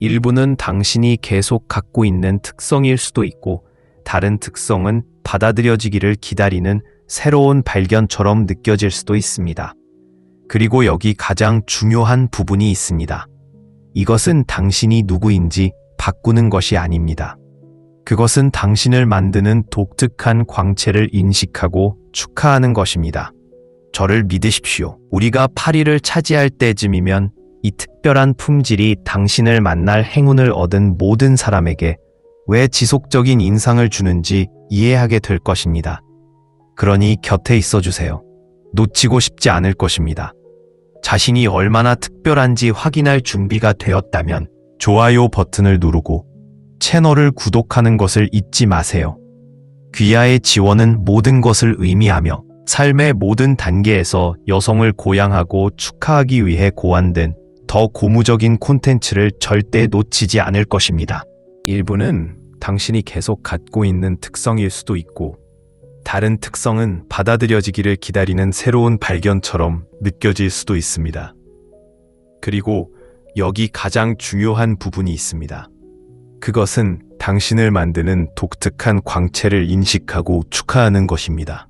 일부는 당신이 계속 갖고 있는 특성일 수도 있고, 다른 특성은 받아들여지기를 기다리는 새로운 발견처럼 느껴질 수도 있습니다. 그리고 여기 가장 중요한 부분이 있습니다. 이것은 당신이 누구인지 바꾸는 것이 아닙니다. 그것은 당신을 만드는 독특한 광채를 인식하고 축하하는 것입니다. 저를 믿으십시오. 우리가 8위를 차지할 때쯤이면 이 특별한 품질이 당신을 만날 행운을 얻은 모든 사람에게 왜 지속적인 인상을 주는지 이해하게 될 것입니다. 그러니 곁에 있어 주세요. 놓치고 싶지 않을 것입니다. 자신이 얼마나 특별한지 확인할 준비가 되었다면 좋아요 버튼을 누르고 채널을 구독하는 것을 잊지 마세요. 귀하의 지원은 모든 것을 의미하며 삶의 모든 단계에서 여성을 고양하고 축하하기 위해 고안된 더 고무적인 콘텐츠를 절대 놓치지 않을 것입니다. 일부는 당신이 계속 갖고 있는 특성일 수도 있고, 다른 특성은 받아들여지기를 기다리는 새로운 발견처럼 느껴질 수도 있습니다. 그리고 여기 가장 중요한 부분이 있습니다. 그것은 당신을 만드는 독특한 광채를 인식하고 축하하는 것입니다.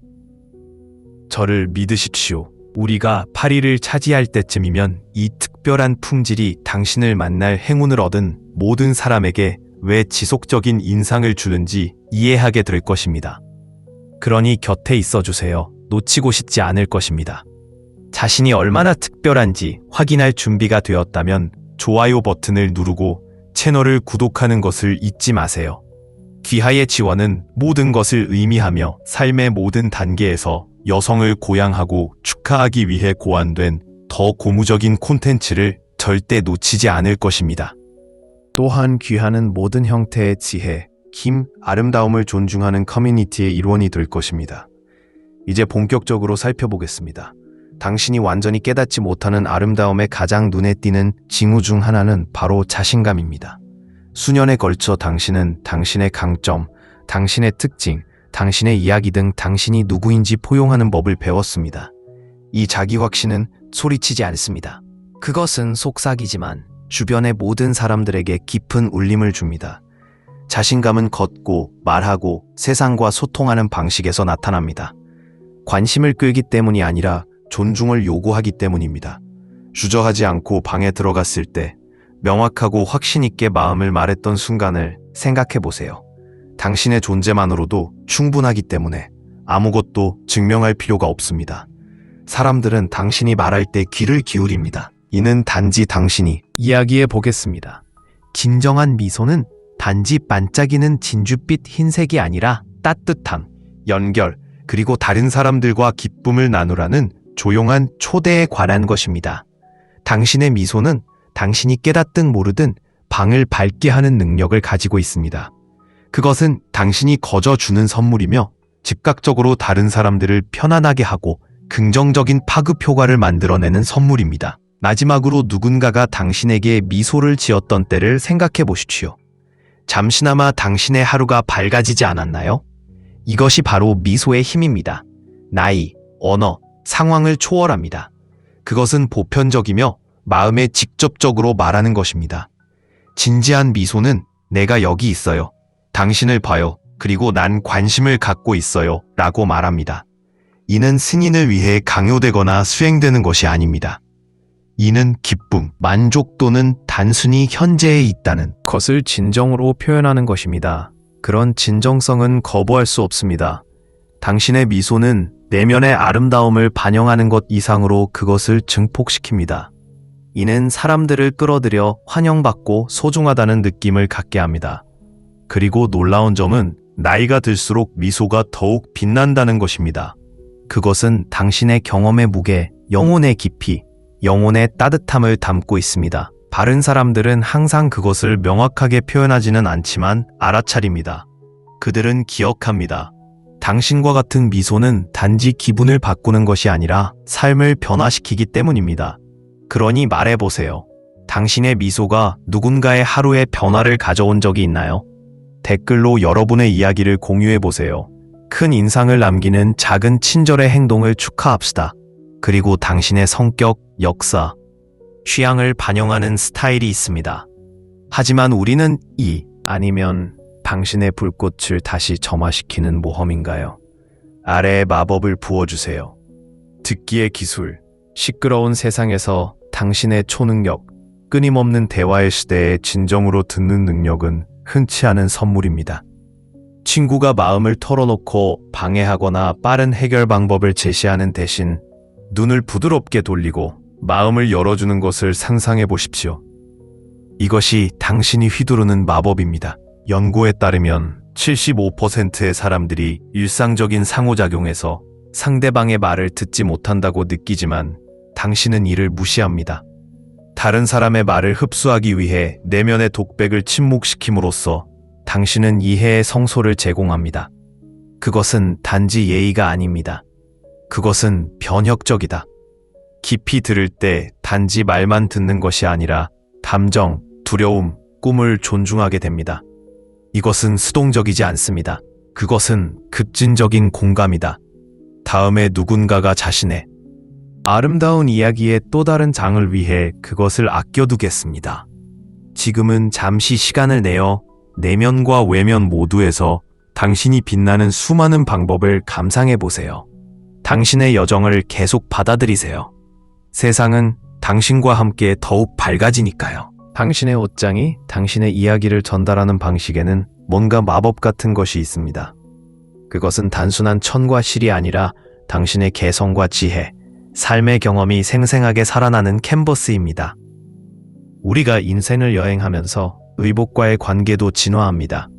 저를 믿으십시오. 우리가 8위를 차지할 때쯤이면 이 특별한 품질이 당신을 만날 행운을 얻은 모든 사람에게 왜 지속적인 인상을 주는지 이해하게 될 것입니다. 그러니 곁에 있어 주세요. 놓치고 싶지 않을 것입니다. 자신이 얼마나 특별한지 확인할 준비가 되었다면 좋아요 버튼을 누르고 채널을 구독하는 것을 잊지 마세요. 귀하의 지원은 모든 것을 의미하며 삶의 모든 단계에서 여성을 고양하고 축하하기 위해 고안된 더 고무적인 콘텐츠를 절대 놓치지 않을 것입니다. 또한 귀하는 모든 형태의 지혜, 힘, 아름다움을 존중하는 커뮤니티의 일원이 될 것입니다. 이제 본격적으로 살펴보겠습니다. 당신이 완전히 깨닫지 못하는 아름다움의 가장 눈에 띄는 징후 중 하나는 바로 자신감입니다. 수년에 걸쳐 당신은 당신의 강점, 당신의 특징, 당신의 이야기 등 당신이 누구인지 포용하는 법을 배웠습니다. 이 자기 확신은 소리치지 않습니다. 그것은 속삭이지만 주변의 모든 사람들에게 깊은 울림을 줍니다. 자신감은 걷고 말하고 세상과 소통하는 방식에서 나타납니다. 관심을 끌기 때문이 아니라 존중을 요구하기 때문입니다. 주저하지 않고 방에 들어갔을 때 명확하고 확신 있게 마음을 말했던 순간을 생각해 보세요. 당신의 존재만으로도 충분하기 때문에 아무것도 증명할 필요가 없습니다. 사람들은 당신이 말할 때 귀를 기울입니다. 이는 단지 당신이 이야기해 보겠습니다. 진정한 미소는 단지 반짝이는 진주빛 흰색이 아니라 따뜻함, 연결, 그리고 다른 사람들과 기쁨을 나누라는 조용한 초대에 관한 것입니다. 당신의 미소는 당신이 깨닫든 모르든 방을 밝게 하는 능력을 가지고 있습니다. 그것은 당신이 거저 주는 선물이며 즉각적으로 다른 사람들을 편안하게 하고 긍정적인 파급 효과를 만들어내는 선물입니다. 마지막으로 누군가가 당신에게 미소를 지었던 때를 생각해 보십시오. 잠시나마 당신의 하루가 밝아지지 않았나요? 이것이 바로 미소의 힘입니다. 나이, 언어, 상황을 초월합니다. 그것은 보편적이며 마음에 직접적으로 말하는 것입니다. 진지한 미소는 내가 여기 있어요. 당신을 봐요. 그리고 난 관심을 갖고 있어요. 라고 말합니다. 이는 승인을 위해 강요되거나 수행되는 것이 아닙니다. 이는 기쁨, 만족 또는 단순히 현재에 있다는 것을 진정으로 표현하는 것입니다. 그런 진정성은 거부할 수 없습니다. 당신의 미소는 내면의 아름다움을 반영하는 것 이상으로 그것을 증폭시킵니다. 이는 사람들을 끌어들여 환영받고 소중하다는 느낌을 갖게 합니다. 그리고 놀라운 점은 나이가 들수록 미소가 더욱 빛난다는 것입니다. 그것은 당신의 경험의 무게, 영혼의 깊이, 영혼의 따뜻함을 담고 있습니다. 바른 사람들은 항상 그것을 명확하게 표현하지는 않지만 알아차립니다. 그들은 기억합니다. 당신과 같은 미소는 단지 기분을 바꾸는 것이 아니라 삶을 변화시키기 때문입니다. 그러니 말해보세요. 당신의 미소가 누군가의 하루에 변화를 가져온 적이 있나요? 댓글로 여러분의 이야기를 공유해보세요. 큰 인상을 남기는 작은 친절의 행동을 축하합시다. 그리고 당신의 성격, 역사, 취향을 반영하는 스타일이 있습니다. 하지만 우리는 아니면 당신의 불꽃을 다시 점화시키는 모험인가요? 아래의 마법을 부어주세요. 듣기의 기술, 시끄러운 세상에서 당신의 초능력, 끊임없는 대화의 시대에 진정으로 듣는 능력은 흔치 않은 선물입니다. 친구가 마음을 털어놓고 방해하거나 빠른 해결 방법을 제시하는 대신 눈을 부드럽게 돌리고 마음을 열어주는 것을 상상해 보십시오. 이것이 당신이 휘두르는 마법입니다. 연구에 따르면 75%의 사람들이 일상적인 상호작용에서 상대방의 말을 듣지 못한다고 느끼지만 당신은 이를 무시합니다. 다른 사람의 말을 흡수하기 위해 내면의 독백을 침묵시킴으로써 당신은 이해의 성소를 제공합니다. 그것은 단지 예의가 아닙니다. 그것은 변혁적이다. 깊이 들을 때 단지 말만 듣는 것이 아니라 감정, 두려움, 꿈을 존중하게 됩니다. 이것은 수동적이지 않습니다. 그것은 급진적인 공감이다. 다음에 누군가가 자신의 아름다운 이야기의 또 다른 장을 위해 그것을 아껴두겠습니다. 지금은 잠시 시간을 내어 내면과 외면 모두에서 당신이 빛나는 수많은 방법을 감상해 보세요. 당신의 여정을 계속 받아들이세요. 세상은 당신과 함께 더욱 밝아지니까요. 당신의 옷장이 당신의 이야기를 전달하는 방식에는 뭔가 마법 같은 것이 있습니다. 그것은 단순한 천과 실이 아니라 당신의 개성과 지혜, 삶의 경험이 생생하게 살아나는 캔버스입니다. 우리가 인생을 여행하면서 의복과의 관계도 진화합니다.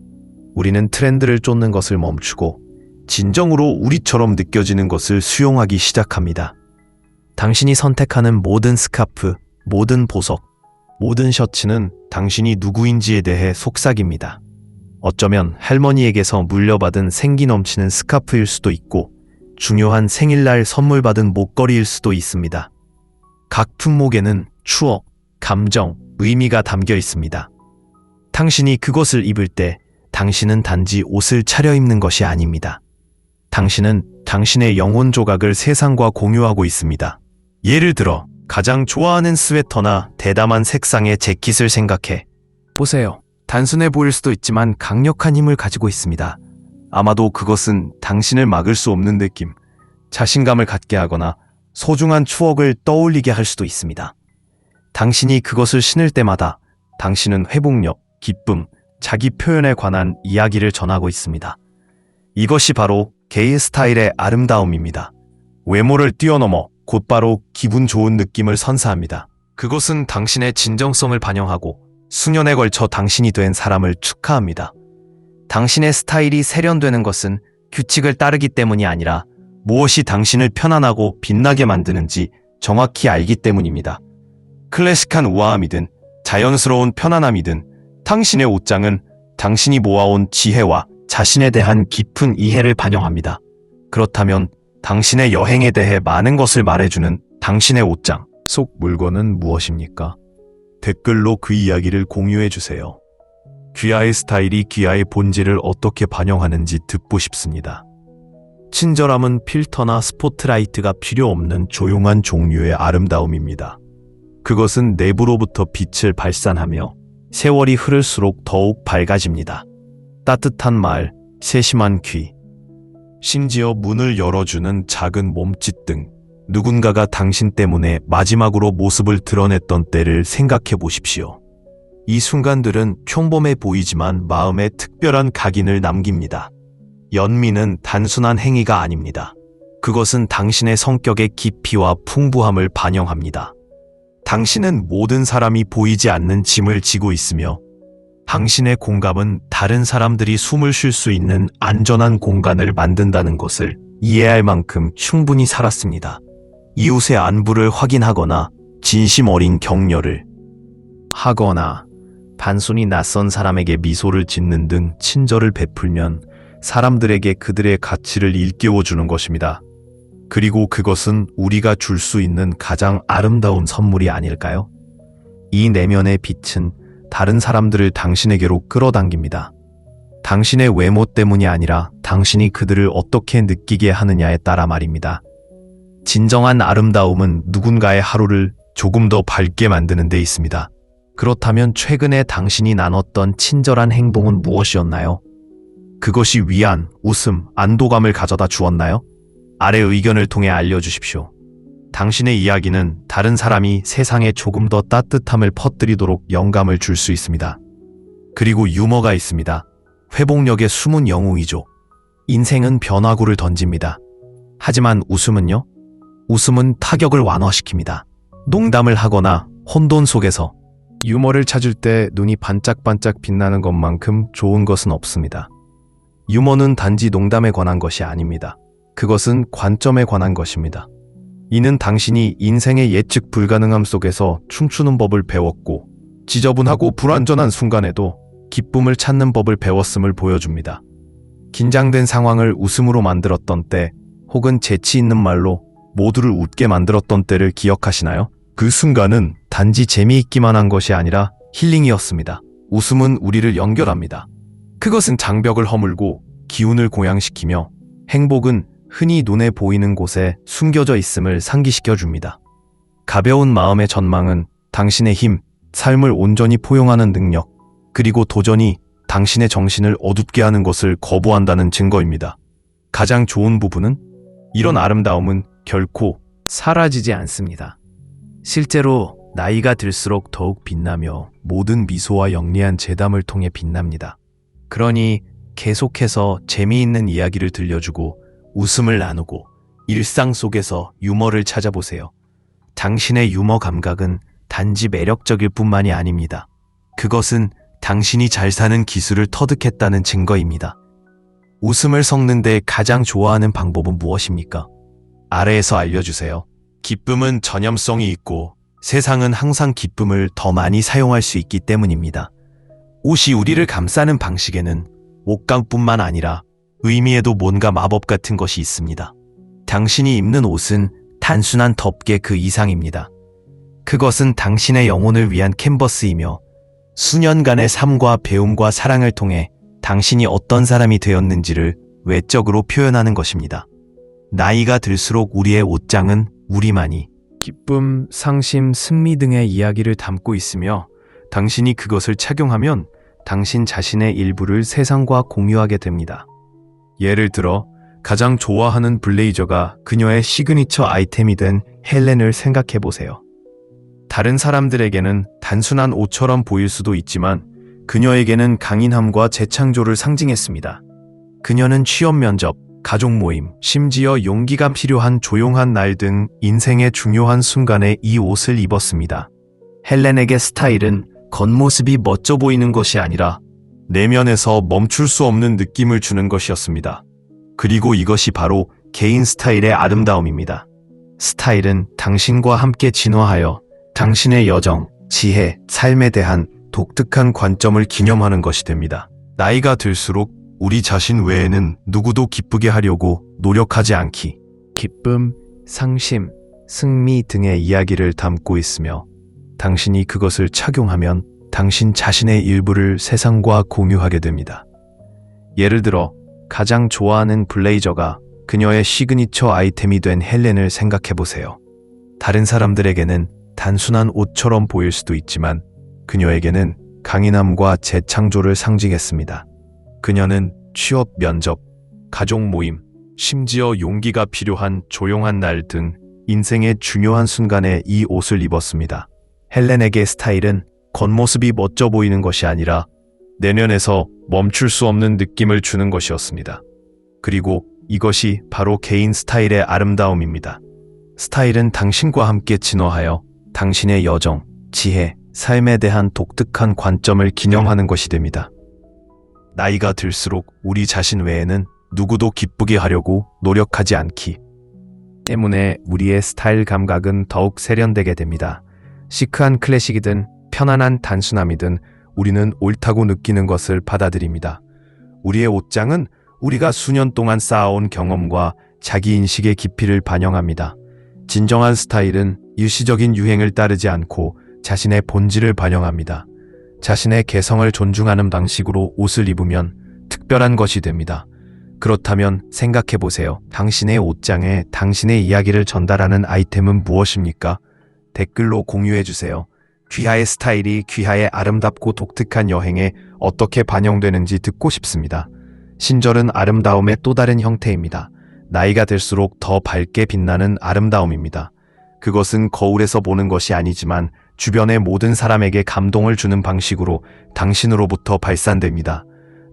우리는 트렌드를 쫓는 것을 멈추고 진정으로 우리처럼 느껴지는 것을 수용하기 시작합니다. 당신이 선택하는 모든 스카프, 모든 보석, 모든 셔츠는 당신이 누구인지에 대해 속삭입니다. 어쩌면 할머니에게서 물려받은 생기 넘치는 스카프일 수도 있고 중요한 생일날 선물 받은 목걸이일 수도 있습니다. 각 품목에는 추억, 감정, 의미가 담겨 있습니다. 당신이 그것을 입을 때 당신은 단지 옷을 차려입는 것이 아닙니다. 당신은 당신의 영혼 조각을 세상과 공유하고 있습니다. 예를 들어 가장 좋아하는 스웨터나 대담한 색상의 재킷을 생각해 보세요. 단순해 보일 수도 있지만 강력한 힘을 가지고 있습니다. 아마도 그것은 당신을 막을 수 없는 느낌, 자신감을 갖게 하거나 소중한 추억을 떠올리게 할 수도 있습니다. 당신이 그것을 신을 때마다 당신은 회복력, 기쁨, 자기 표현에 관한 이야기를 전하고 있습니다. 이것이 바로 개의 스타일의 아름다움입니다. 외모를 뛰어넘어 곧바로 기분 좋은 느낌을 선사합니다. 그것은 당신의 진정성을 반영하고 수년에 걸쳐 당신이 된 사람을 축하합니다. 당신의 스타일이 세련되는 것은 규칙을 따르기 때문이 아니라 무엇이 당신을 편안하고 빛나게 만드는지 정확히 알기 때문입니다. 클래식한 우아함이든 자연스러운 편안함이든 당신의 옷장은 당신이 모아온 지혜와 자신에 대한 깊은 이해를 반영합니다. 그렇다면 당신의 여행에 대해 많은 것을 말해주는 당신의 옷장 속 물건은 무엇입니까? 댓글로 그 이야기를 공유해주세요. 귀하의 스타일이 귀하의 본질을 어떻게 반영하는지 듣고 싶습니다. 친절함은 필터나 스포트라이트가 필요 없는 조용한 종류의 아름다움입니다. 그것은 내부로부터 빛을 발산하며 세월이 흐를수록 더욱 밝아집니다. 따뜻한 말, 세심한 귀, 심지어 문을 열어주는 작은 몸짓 등 누군가가 당신 때문에 마지막으로 모습을 드러냈던 때를 생각해 보십시오. 이 순간들은 평범해 보이지만 마음에 특별한 각인을 남깁니다. 연민은 단순한 행위가 아닙니다. 그것은 당신의 성격의 깊이와 풍부함을 반영합니다. 당신은 모든 사람이 보이지 않는 짐을 지고 있으며 당신의 공감은 다른 사람들이 숨을 쉴 수 있는 안전한 공간을 만든다는 것을 이해할 만큼 충분히 살았습니다. 이웃의 안부를 확인하거나 진심 어린 격려를 하거나 단순히 낯선 사람에게 미소를 짓는 등 친절을 베풀면 사람들에게 그들의 가치를 일깨워주는 것입니다. 그리고 그것은 우리가 줄 수 있는 가장 아름다운 선물이 아닐까요? 이 내면의 빛은 다른 사람들을 당신에게로 끌어당깁니다. 당신의 외모 때문이 아니라 당신이 그들을 어떻게 느끼게 하느냐에 따라 말입니다. 진정한 아름다움은 누군가의 하루를 조금 더 밝게 만드는 데 있습니다. 그렇다면 최근에 당신이 나눴던 친절한 행동은 무엇이었나요? 그것이 위안, 웃음, 안도감을 가져다 주었나요? 아래 의견을 통해 알려주십시오. 당신의 이야기는 다른 사람이 세상에 조금 더 따뜻함을 퍼뜨리도록 영감을 줄 수 있습니다. 그리고 유머가 있습니다. 회복력의 숨은 영웅이죠. 인생은 변화구를 던집니다. 하지만 웃음은요? 웃음은 타격을 완화시킵니다. 농담을 하거나 혼돈 속에서 유머를 찾을 때 눈이 반짝반짝 빛나는 것만큼 좋은 것은 없습니다. 유머는 단지 농담에 관한 것이 아닙니다. 그것은 관점에 관한 것입니다. 이는 당신이 인생의 예측 불가능함 속에서 춤추는 법을 배웠고, 지저분하고 불완전한 순간에도 기쁨을 찾는 법을 배웠음을 보여줍니다. 긴장된 상황을 웃음으로 만들었던 때, 혹은 재치 있는 말로 모두를 웃게 만들었던 때를 기억하시나요? 그 순간은 단지 재미있기만 한 것이 아니라 힐링이었습니다. 웃음은 우리를 연결합니다. 그것은 장벽을 허물고 기운을 고양시키며, 행복은 흔히 눈에 보이는 곳에 숨겨져 있음을 상기시켜 줍니다. 가벼운 마음의 전망은 당신의 힘, 삶을 온전히 포용하는 능력, 그리고 도전이 당신의 정신을 어둡게 하는 것을 거부한다는 증거입니다. 가장 좋은 부분은 이런 아름다움은 결코 사라지지 않습니다. 실제로 나이가 들수록 더욱 빛나며 모든 미소와 영리한 재담을 통해 빛납니다. 그러니 계속해서 재미있는 이야기를 들려주고 웃음을 나누고 일상 속에서 유머를 찾아보세요. 당신의 유머 감각은 단지 매력적일 뿐만이 아닙니다. 그것은 당신이 잘 사는 기술을 터득했다는 증거입니다. 웃음을 섞는데 가장 좋아하는 방법은 무엇입니까? 아래에서 알려주세요. 기쁨은 전염성이 있고 세상은 항상 기쁨을 더 많이 사용할 수 있기 때문입니다. 옷이 우리를 감싸는 방식에는 옷감뿐만 아니라 의미에도 뭔가 마법 같은 것이 있습니다. 당신이 입는 옷은 단순한 덮개 그 이상입니다. 그것은 당신의 영혼을 위한 캔버스이며 수년간의 삶과 배움과 사랑을 통해 당신이 어떤 사람이 되었는지를 외적으로 표현하는 것입니다. 나이가 들수록 우리의 옷장은 우리만이 기쁨, 상심, 승리 등의 이야기를 담고 있으며 당신이 그것을 착용하면 당신 자신의 일부를 세상과 공유하게 됩니다. 예를 들어 가장 좋아하는 블레이저가 그녀의 시그니처 아이템이 된 헬렌을 생각해 보세요. 다른 사람들에게는 단순한 옷처럼 보일 수도 있지만 그녀에게는 강인함과 재창조를 상징했습니다. 그녀는 취업 면접, 가족 모임, 심지어 용기가 필요한 조용한 날 등 인생의 중요한 순간에 이 옷을 입었습니다. 헬렌에게 스타일은 겉모습이 멋져 보이는 것이 아니라 내면에서 멈출 수 없는 느낌을 주는 것이었습니다. 그리고 이것이 바로 개인 스타일의 아름다움입니다. 스타일은 당신과 함께 진화하여 당신의 여정, 지혜, 삶에 대한 독특한 관점을 기념하는 것이 됩니다. 나이가 들수록 우리 자신 외에는 누구도 기쁘게 하려고 노력하지 않기. 기쁨, 상심, 승리 등의 이야기를 담고 있으며 당신이 그것을 착용하면 당신 자신의 일부를 세상과 공유하게 됩니다. 예를 들어 가장 좋아하는 블레이저가 그녀의 시그니처 아이템이 된 헬렌을 생각해 보세요. 다른 사람들에게는 단순한 옷처럼 보일 수도 있지만 그녀에게는 강인함과 재창조를 상징했습니다. 그녀는 취업 면접, 가족 모임, 심지어 용기가 필요한 조용한 날 등 인생의 중요한 순간에 이 옷을 입었습니다. 헬렌에게 스타일은 겉모습이 멋져 보이는 것이 아니라 내면에서 멈출 수 없는 느낌을 주는 것이었습니다. 그리고 이것이 바로 개인 스타일의 아름다움입니다. 스타일은 당신과 함께 진화하여 당신의 여정, 지혜, 삶에 대한 독특한 관점을 기념하는 것이 됩니다. 나이가 들수록 우리 자신 외에는 누구도 기쁘게 하려고 노력하지 않기 때문에 우리의 스타일 감각은 더욱 세련되게 됩니다. 시크한 클래식이든 편안한 단순함이든 우리는 옳다고 느끼는 것을 받아들입니다. 우리의 옷장은 우리가 수년 동안 쌓아온 경험과 자기인식의 깊이를 반영합니다. 진정한 스타일은 일시적인 유행을 따르지 않고 자신의 본질을 반영합니다. 자신의 개성을 존중하는 방식으로 옷을 입으면 특별한 것이 됩니다. 그렇다면 생각해 보세요. 당신의 옷장에 당신의 이야기를 전달하는 아이템은 무엇입니까? 댓글로 공유해 주세요. 귀하의 스타일이 귀하의 아름답고 독특한 여행에 어떻게 반영되는지 듣고 싶습니다. 신절은 아름다움의 또 다른 형태입니다. 나이가 들수록 더 밝게 빛나는 아름다움입니다. 그것은 거울에서 보는 것이 아니지만 주변의 모든 사람에게 감동을 주는 방식으로 당신으로부터 발산됩니다.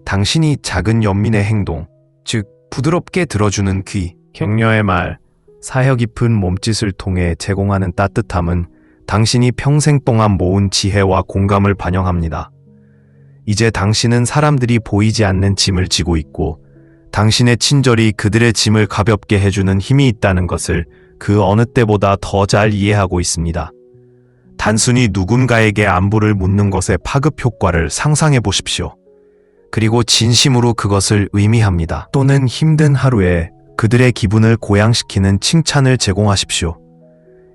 당신이 작은 연민의 행동, 즉 부드럽게 들어주는 귀, 격려의 말, 사려 깊은 몸짓을 통해 제공하는 따뜻함은 당신이 평생 동안 모은 지혜와 공감을 반영합니다. 이제 당신은 사람들이 보이지 않는 짐을 지고 있고 당신의 친절이 그들의 짐을 가볍게 해주는 힘이 있다는 것을 그 어느 때보다 더 잘 이해하고 있습니다. 단순히 누군가에게 안부를 묻는 것의 파급 효과를 상상해 보십시오. 그리고 진심으로 그것을 의미합니다. 또는 힘든 하루에 그들의 기분을 고양시키는 칭찬을 제공하십시오.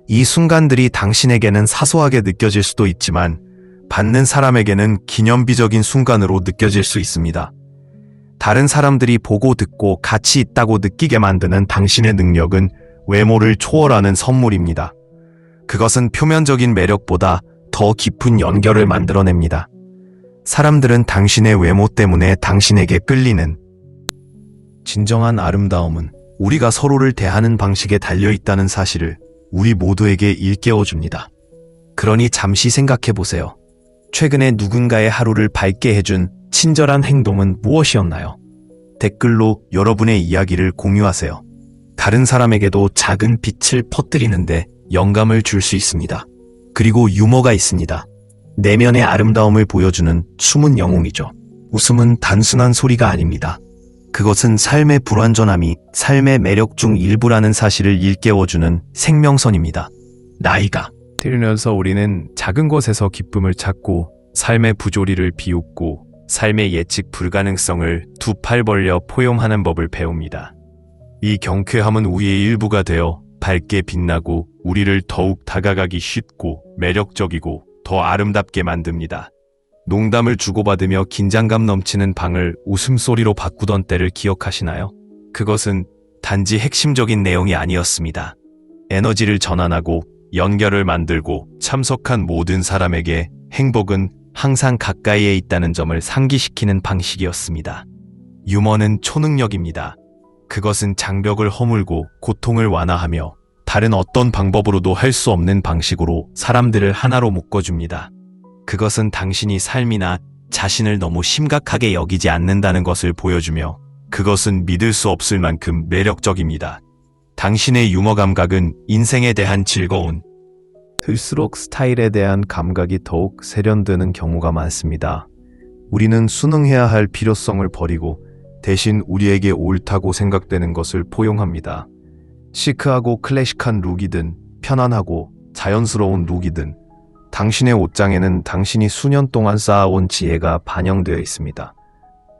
이 순간들이 당신에게는 사소하게 느껴질 수도 있지만 받는 사람에게는 기념비적인 순간으로 느껴질 수 있습니다. 다른 사람들이 보고 듣고 가치 있다고 느끼게 만드는 당신의 능력은 외모를 초월하는 선물입니다. 그것은 표면적인 매력보다 더 깊은 연결을 만들어냅니다. 사람들은 당신의 외모 때문에 당신에게 끌리는 진정한 아름다움은 우리가 서로를 대하는 방식에 달려있다는 사실을 우리 모두에게 일깨워줍니다. 그러니 잠시 생각해보세요. 최근에 누군가의 하루를 밝게 해준 친절한 행동은 무엇이었나요? 댓글로 여러분의 이야기를 공유하세요. 다른 사람에게도 작은 빛을 퍼뜨리는데 영감을 줄 수 있습니다. 그리고 유머가 있습니다. 내면의 아름다움을 보여주는 숨은 영웅이죠. 웃음은 단순한 소리가 아닙니다. 그것은 삶의 불완전함이 삶의 매력 중 일부라는 사실을 일깨워주는 생명선입니다. 나이가 들면서 우리는 작은 것에서 기쁨을 찾고 삶의 부조리를 비웃고 삶의 예측 불가능성을 두 팔 벌려 포용하는 법을 배웁니다. 이 경쾌함은 우리의 일부가 되어 밝게 빛나고 우리를 더욱 다가가기 쉽고 매력적이고 더 아름답게 만듭니다. 농담을 주고받으며 긴장감 넘치는 방을 웃음소리로 바꾸던 때를 기억하시나요? 그것은 단지 핵심적인 내용이 아니었습니다. 에너지를 전환하고 연결을 만들고 참석한 모든 사람에게 행복은 항상 가까이에 있다는 점을 상기시키는 방식이었습니다. 유머는 초능력입니다. 그것은 장벽을 허물고 고통을 완화하며 다른 어떤 방법으로도 할 수 없는 방식으로 사람들을 하나로 묶어줍니다. 그것은 당신이 삶이나 자신을 너무 심각하게 여기지 않는다는 것을 보여주며 그것은 믿을 수 없을 만큼 매력적입니다. 당신의 유머 감각은 인생에 대한 즐거운 들수록 스타일에 대한 감각이 더욱 세련되는 경우가 많습니다. 우리는 순응해야 할 필요성을 버리고 대신 우리에게 옳다고 생각되는 것을 포용합니다. 시크하고 클래식한 룩이든 편안하고 자연스러운 룩이든 당신의 옷장에는 당신이 수년 동안 쌓아온 지혜가 반영되어 있습니다.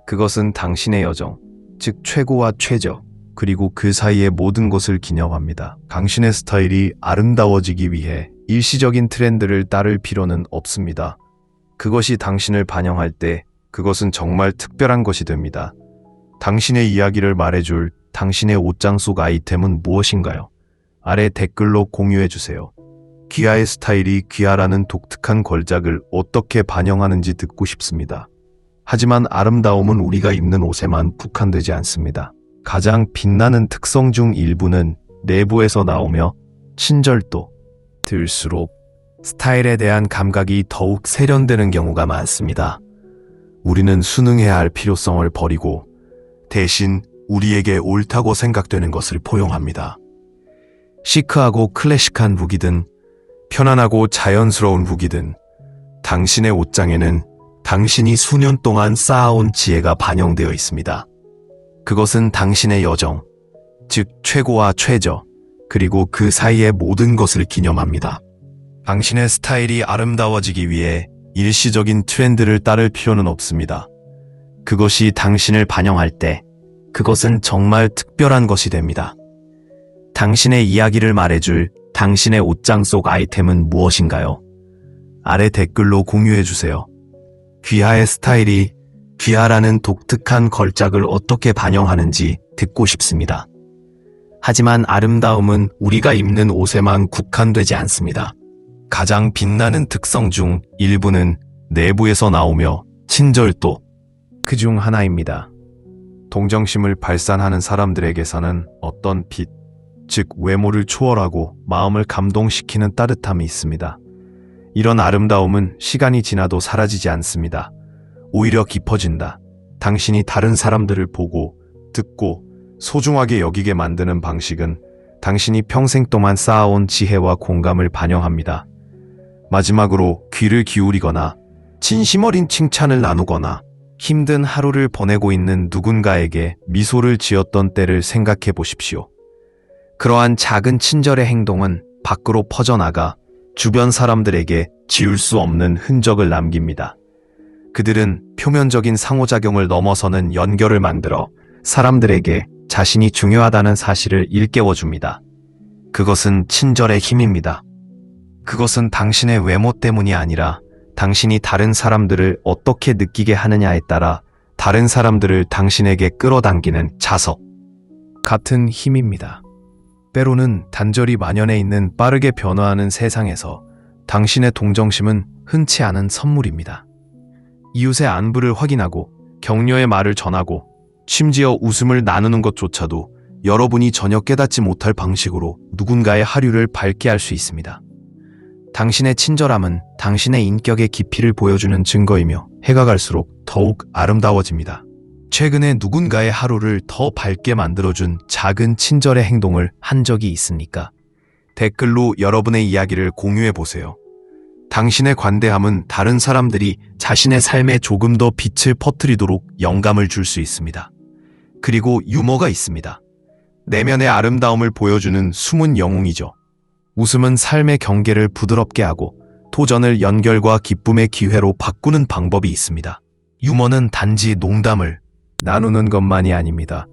그것은 당신의 여정, 즉 최고와 최저, 그리고 그 사이의 모든 것을 기념합니다. 당신의 스타일이 아름다워지기 위해 일시적인 트렌드를 따를 필요는 없습니다. 그것이 당신을 반영할 때 그것은 정말 특별한 것이 됩니다. 당신의 이야기를 말해줄 당신의 옷장 속 아이템은 무엇인가요? 아래 댓글로 공유해주세요. 귀하의 스타일이 귀하라는 독특한 걸작을 어떻게 반영하는지 듣고 싶습니다. 하지만 아름다움은 우리가 입는 옷에만 국한되지 않습니다. 가장 빛나는 특성 중 일부는 내부에서 나오며 친절도 들수록 스타일에 대한 감각이 더욱 세련되는 경우가 많습니다. 우리는 순응해야 할 필요성을 버리고 대신 우리에게 옳다고 생각되는 것을 포용합니다. 시크하고 클래식한 룩이든 편안하고 자연스러운 룩이든 당신의 옷장에는 당신이 수년 동안 쌓아온 지혜가 반영되어 있습니다. 그것은 당신의 여정, 즉 최고와 최저, 그리고 그 사이의 모든 것을 기념합니다. 당신의 스타일이 아름다워지기 위해 일시적인 트렌드를 따를 필요는 없습니다. 그것이 당신을 반영할 때 그것은 정말 특별한 것이 됩니다. 당신의 이야기를 말해줄 당신의 옷장 속 아이템은 무엇인가요? 아래 댓글로 공유해주세요. 귀하의 스타일이 귀하라는 독특한 걸작을 어떻게 반영하는지 듣고 싶습니다. 하지만 아름다움은 우리가 입는 옷에만 국한되지 않습니다. 가장 빛나는 특성 중 일부는 내부에서 나오며 친절도 그 중 하나입니다. 동정심을 발산하는 사람들에게서는 어떤 빛, 즉 외모를 초월하고 마음을 감동시키는 따뜻함이 있습니다. 이런 아름다움은 시간이 지나도 사라지지 않습니다. 오히려 깊어진다. 당신이 다른 사람들을 보고, 듣고, 소중하게 여기게 만드는 방식은 당신이 평생 동안 쌓아온 지혜와 공감을 반영합니다. 마지막으로 귀를 기울이거나 진심 어린 칭찬을 나누거나 힘든 하루를 보내고 있는 누군가에게 미소를 지었던 때를 생각해 보십시오. 그러한 작은 친절의 행동은 밖으로 퍼져나가 주변 사람들에게 지울 수 없는 흔적을 남깁니다. 그들은 표면적인 상호작용을 넘어서는 연결을 만들어 사람들에게 자신이 중요하다는 사실을 일깨워줍니다. 그것은 친절의 힘입니다. 그것은 당신의 외모 때문이 아니라 당신이 다른 사람들을 어떻게 느끼게 하느냐에 따라 다른 사람들을 당신에게 끌어당기는 자석 같은 힘입니다. 때로는 단절이 만연해 있는 빠르게 변화하는 세상에서 당신의 동정심은 흔치 않은 선물입니다. 이웃의 안부를 확인하고 격려의 말을 전하고 심지어 웃음을 나누는 것조차도 여러분이 전혀 깨닫지 못할 방식으로 누군가의 하루를 밝게 할 수 있습니다. 당신의 친절함은 당신의 인격의 깊이를 보여주는 증거이며 해가 갈수록 더욱 아름다워집니다. 최근에 누군가의 하루를 더 밝게 만들어준 작은 친절의 행동을 한 적이 있습니까? 댓글로 여러분의 이야기를 공유해보세요. 당신의 관대함은 다른 사람들이 자신의 삶에 조금 더 빛을 퍼뜨리도록 영감을 줄 수 있습니다. 그리고 유머가 있습니다. 내면의 아름다움을 보여주는 숨은 영웅이죠. 웃음은 삶의 경계를 부드럽게 하고 도전을 연결과 기쁨의 기회로 바꾸는 방법이 있습니다. 유머는 단지 농담을 나누는 것만이 아닙니다.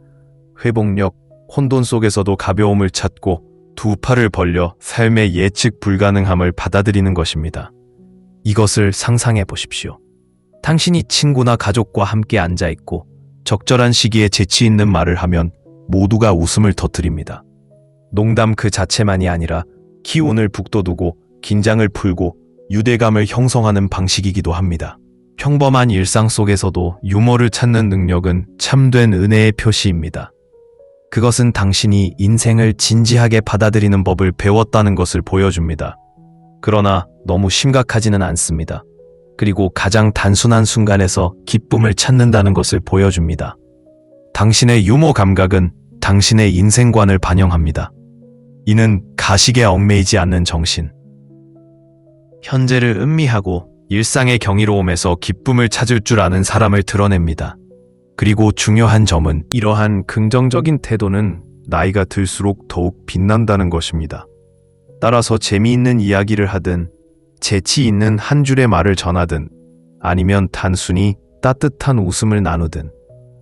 회복력, 혼돈 속에서도 가벼움을 찾고 두 팔을 벌려 삶의 예측 불가능함을 받아들이는 것입니다. 이것을 상상해 보십시오. 당신이 친구나 가족과 함께 앉아있고 적절한 시기에 재치 있는 말을 하면 모두가 웃음을 터뜨립니다. 농담 그 자체만이 아니라 기온을 북돋우고 긴장을 풀고 유대감을 형성하는 방식이기도 합니다. 평범한 일상 속에서도 유머를 찾는 능력은 참된 은혜의 표시입니다. 그것은 당신이 인생을 진지하게 받아들이는 법을 배웠다는 것을 보여줍니다. 그러나 너무 심각하지는 않습니다. 그리고 가장 단순한 순간에서 기쁨을 찾는다는 것을 보여줍니다. 당신의 유머 감각은 당신의 인생관을 반영합니다. 이는 가식에 얽매이지 않는 정신. 현재를 음미하고 일상의 경이로움에서 기쁨을 찾을 줄 아는 사람을 드러냅니다. 그리고 중요한 점은 이러한 긍정적인 태도는 나이가 들수록 더욱 빛난다는 것입니다. 따라서 재미있는 이야기를 하든 재치 있는 한 줄의 말을 전하든 아니면 단순히 따뜻한 웃음을 나누든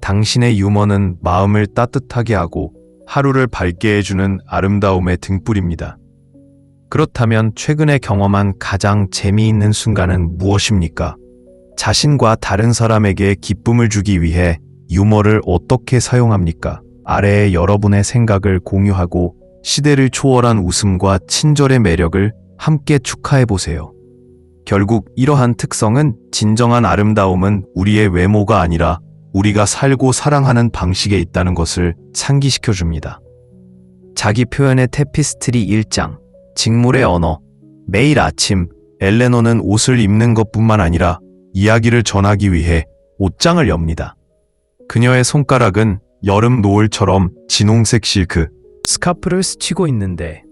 당신의 유머는 마음을 따뜻하게 하고 하루를 밝게 해주는 아름다움의 등불입니다. 그렇다면 최근에 경험한 가장 재미있는 순간은 무엇입니까? 자신과 다른 사람에게 기쁨을 주기 위해 유머를 어떻게 사용합니까? 아래에 여러분의 생각을 공유하고 시대를 초월한 웃음과 친절의 매력을 함께 축하해보세요. 결국 이러한 특성은 진정한 아름다움은 우리의 외모가 아니라 우리가 살고 사랑하는 방식에 있다는 것을 상기시켜줍니다. 자기 표현의 테피스트리 1장, 직물의 언어. 매일 아침 엘레너는 옷을 입는 것뿐만 아니라 이야기를 전하기 위해 옷장을 엽니다. 그녀의 손가락은 여름 노을처럼 진홍색 실크, 스카프를 스치고 있는데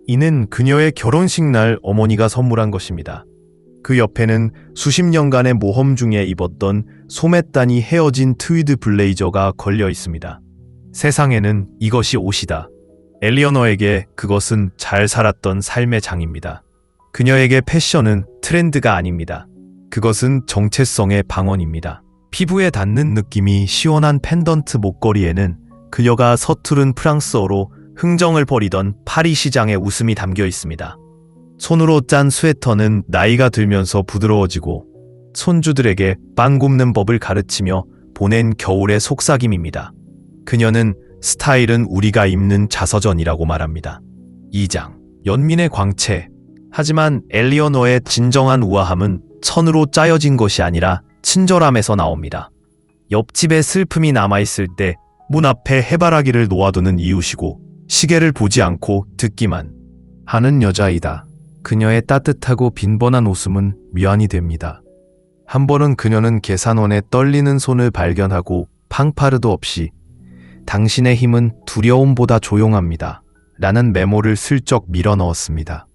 이는 그녀의 결혼식 날 어머니가 선물한 것입니다. 그 옆에는 수십 년간의 모험 중에 입었던 소매단이 헤어진 트위드 블레이저가 걸려 있습니다. 세상에는 이것이 옷이다. 엘리어너에게 그것은 잘 살았던 삶의 장입니다. 그녀에게 패션은 트렌드가 아닙니다. 그것은 정체성의 방언입니다. 피부에 닿는 느낌이 시원한 펜던트 목걸이에는 그녀가 서투른 프랑스어로 흥정을 벌이던 파리 시장의 웃음이 담겨 있습니다. 손으로 짠 스웨터는 나이가 들면서 부드러워지고 손주들에게 빵 굽는 법을 가르치며 보낸 겨울의 속삭임입니다. 그녀는 스타일은 우리가 입는 자서전이라고 말합니다. 2장, 연민의 광채. 하지만 엘리어너의 진정한 우아함은 천으로 짜여진 것이 아니라 친절함에서 나옵니다. 옆집에 슬픔이 남아있을 때 문 앞에 해바라기를 놓아두는 이웃이고 시계를 보지 않고 듣기만 하는 여자이다. 그녀의 따뜻하고 빈번한 웃음은 위안이 됩니다. 한 번은 그녀는 계산원의 떨리는 손을 발견하고 팡파르도 없이 당신의 힘은 두려움보다 조용합니다. 라는 메모를 슬쩍 밀어 넣었습니다.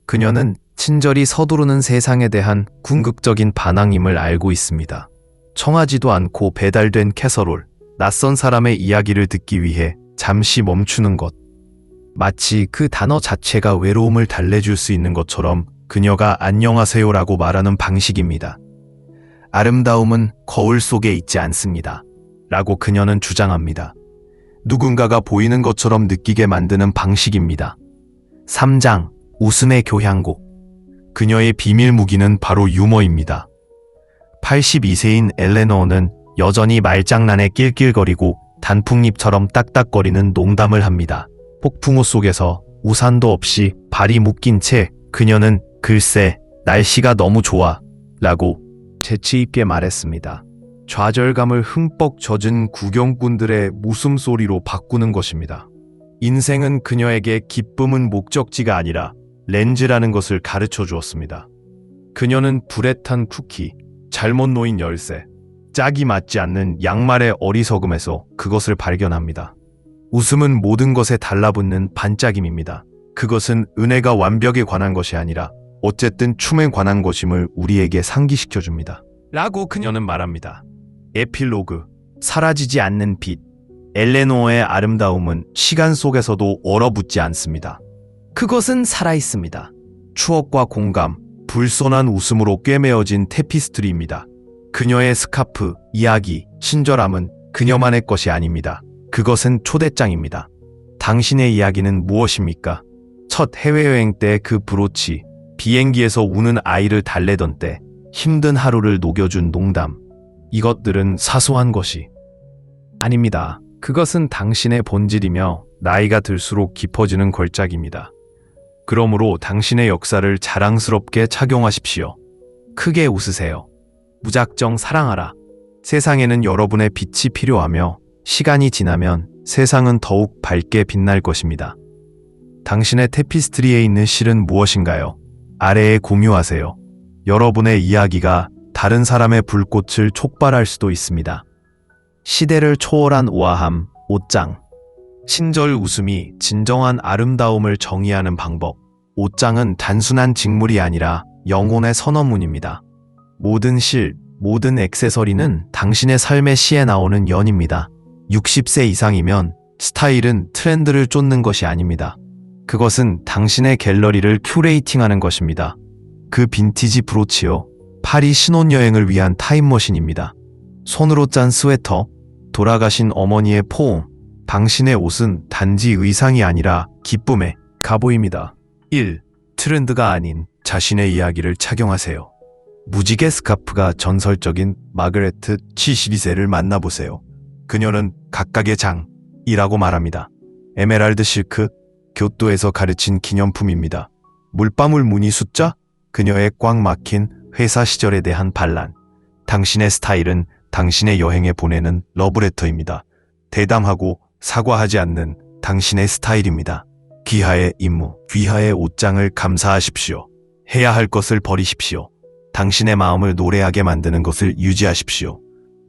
그녀는 친절이 서두르는 세상에 대한 궁극적인 반항임을 알고 있습니다. 청하지도 않고 배달된 캐서롤, 낯선 사람의 이야기를 듣기 위해 잠시 멈추는 것. 마치 그 단어 자체가 외로움을 달래줄 수 있는 것처럼 그녀가 안녕하세요라고 말하는 방식입니다. 아름다움은 거울 속에 있지 않습니다. 라고 그녀는 주장합니다. 누군가가 보이는 것처럼 느끼게 만드는 방식입니다. 3장, 웃음의 교향곡. 그녀의 비밀 무기는 바로 유머입니다. 82세인 엘레노어는 여전히 말장난에 낄낄거리고 단풍잎처럼 딱딱거리는 농담을 합니다. 폭풍우 속에서 우산도 없이 발이 묶인 채 그녀는 글쎄, 날씨가 너무 좋아 라고 재치있게 말했습니다. 좌절감을 흠뻑 젖은 구경꾼들의 웃음소리로 바꾸는 것입니다. 인생은 그녀에게 기쁨은 목적지가 아니라 렌즈라는 것을 가르쳐 주었습니다. 그녀는 불에 탄 쿠키, 잘못 놓인 열쇠, 짝이 맞지 않는 양말의 어리석음에서 그것을 발견합니다. 웃음은 모든 것에 달라붙는 반짝임입니다. 그것은 은혜가 완벽에 관한 것이 아니라 어쨌든 춤에 관한 것임을 우리에게 상기시켜줍니다. 라고 그녀는 말합니다. 에필로그, 사라지지 않는 빛. 엘레노어의 아름다움은 시간 속에서도 얼어붙지 않습니다. 그것은 살아있습니다. 추억과 공감, 불손한 웃음으로 꿰매어진 테피스트리입니다. 그녀의 스카프, 이야기, 친절함은 그녀만의 것이 아닙니다. 그것은 초대장입니다. 당신의 이야기는 무엇입니까? 첫 해외여행 때 그 브로치, 비행기에서 우는 아이를 달래던 때, 힘든 하루를 녹여준 농담. 이것들은 사소한 것이 아닙니다. 그것은 당신의 본질이며 나이가 들수록 깊어지는 걸작입니다. 그러므로 당신의 역사를 자랑스럽게 착용하십시오. 크게 웃으세요. 무작정 사랑하라. 세상에는 여러분의 빛이 필요하며 시간이 지나면 세상은 더욱 밝게 빛날 것입니다. 당신의 테피스트리에 있는 실은 무엇인가요? 아래에 공유하세요. 여러분의 이야기가 다른 사람의 불꽃을 촉발할 수도 있습니다. 시대를 초월한 우아함, 5장. 친절 웃음이 진정한 아름다움을 정의하는 방법. 5장은 단순한 직물이 아니라 영혼의 선언문입니다. 모든 실, 모든 액세서리는 당신의 삶의 시에 나오는 연입니다. 60세 이상이면 스타일은 트렌드를 쫓는 것이 아닙니다. 그것은 당신의 갤러리를 큐레이팅하는 것입니다. 그 빈티지 브로치요. 파리 신혼여행을 위한 타임머신입니다. 손으로 짠 스웨터, 돌아가신 어머니의 포옹, 당신의 옷은 단지 의상이 아니라 기쁨의 갑오입니다. 1. 트렌드가 아닌 자신의 이야기를 착용하세요. 무지개 스카프가 전설적인 마그레트 치시리세를 만나보세요. 그녀는 각각의 장이라고 말합니다. 에메랄드 실크, 교토에서 가르친 기념품입니다. 물방울 무늬 숫자, 그녀의 꽉 막힌 회사 시절에 대한 반란. 당신의 스타일은 당신의 여행에 보내는 러브레터입니다. 대담하고 사과하지 않는 당신의 스타일입니다. 귀하의 임무, 귀하의 옷장을 감사하십시오. 해야 할 것을 버리십시오. 당신의 마음을 노래하게 만드는 것을 유지하십시오.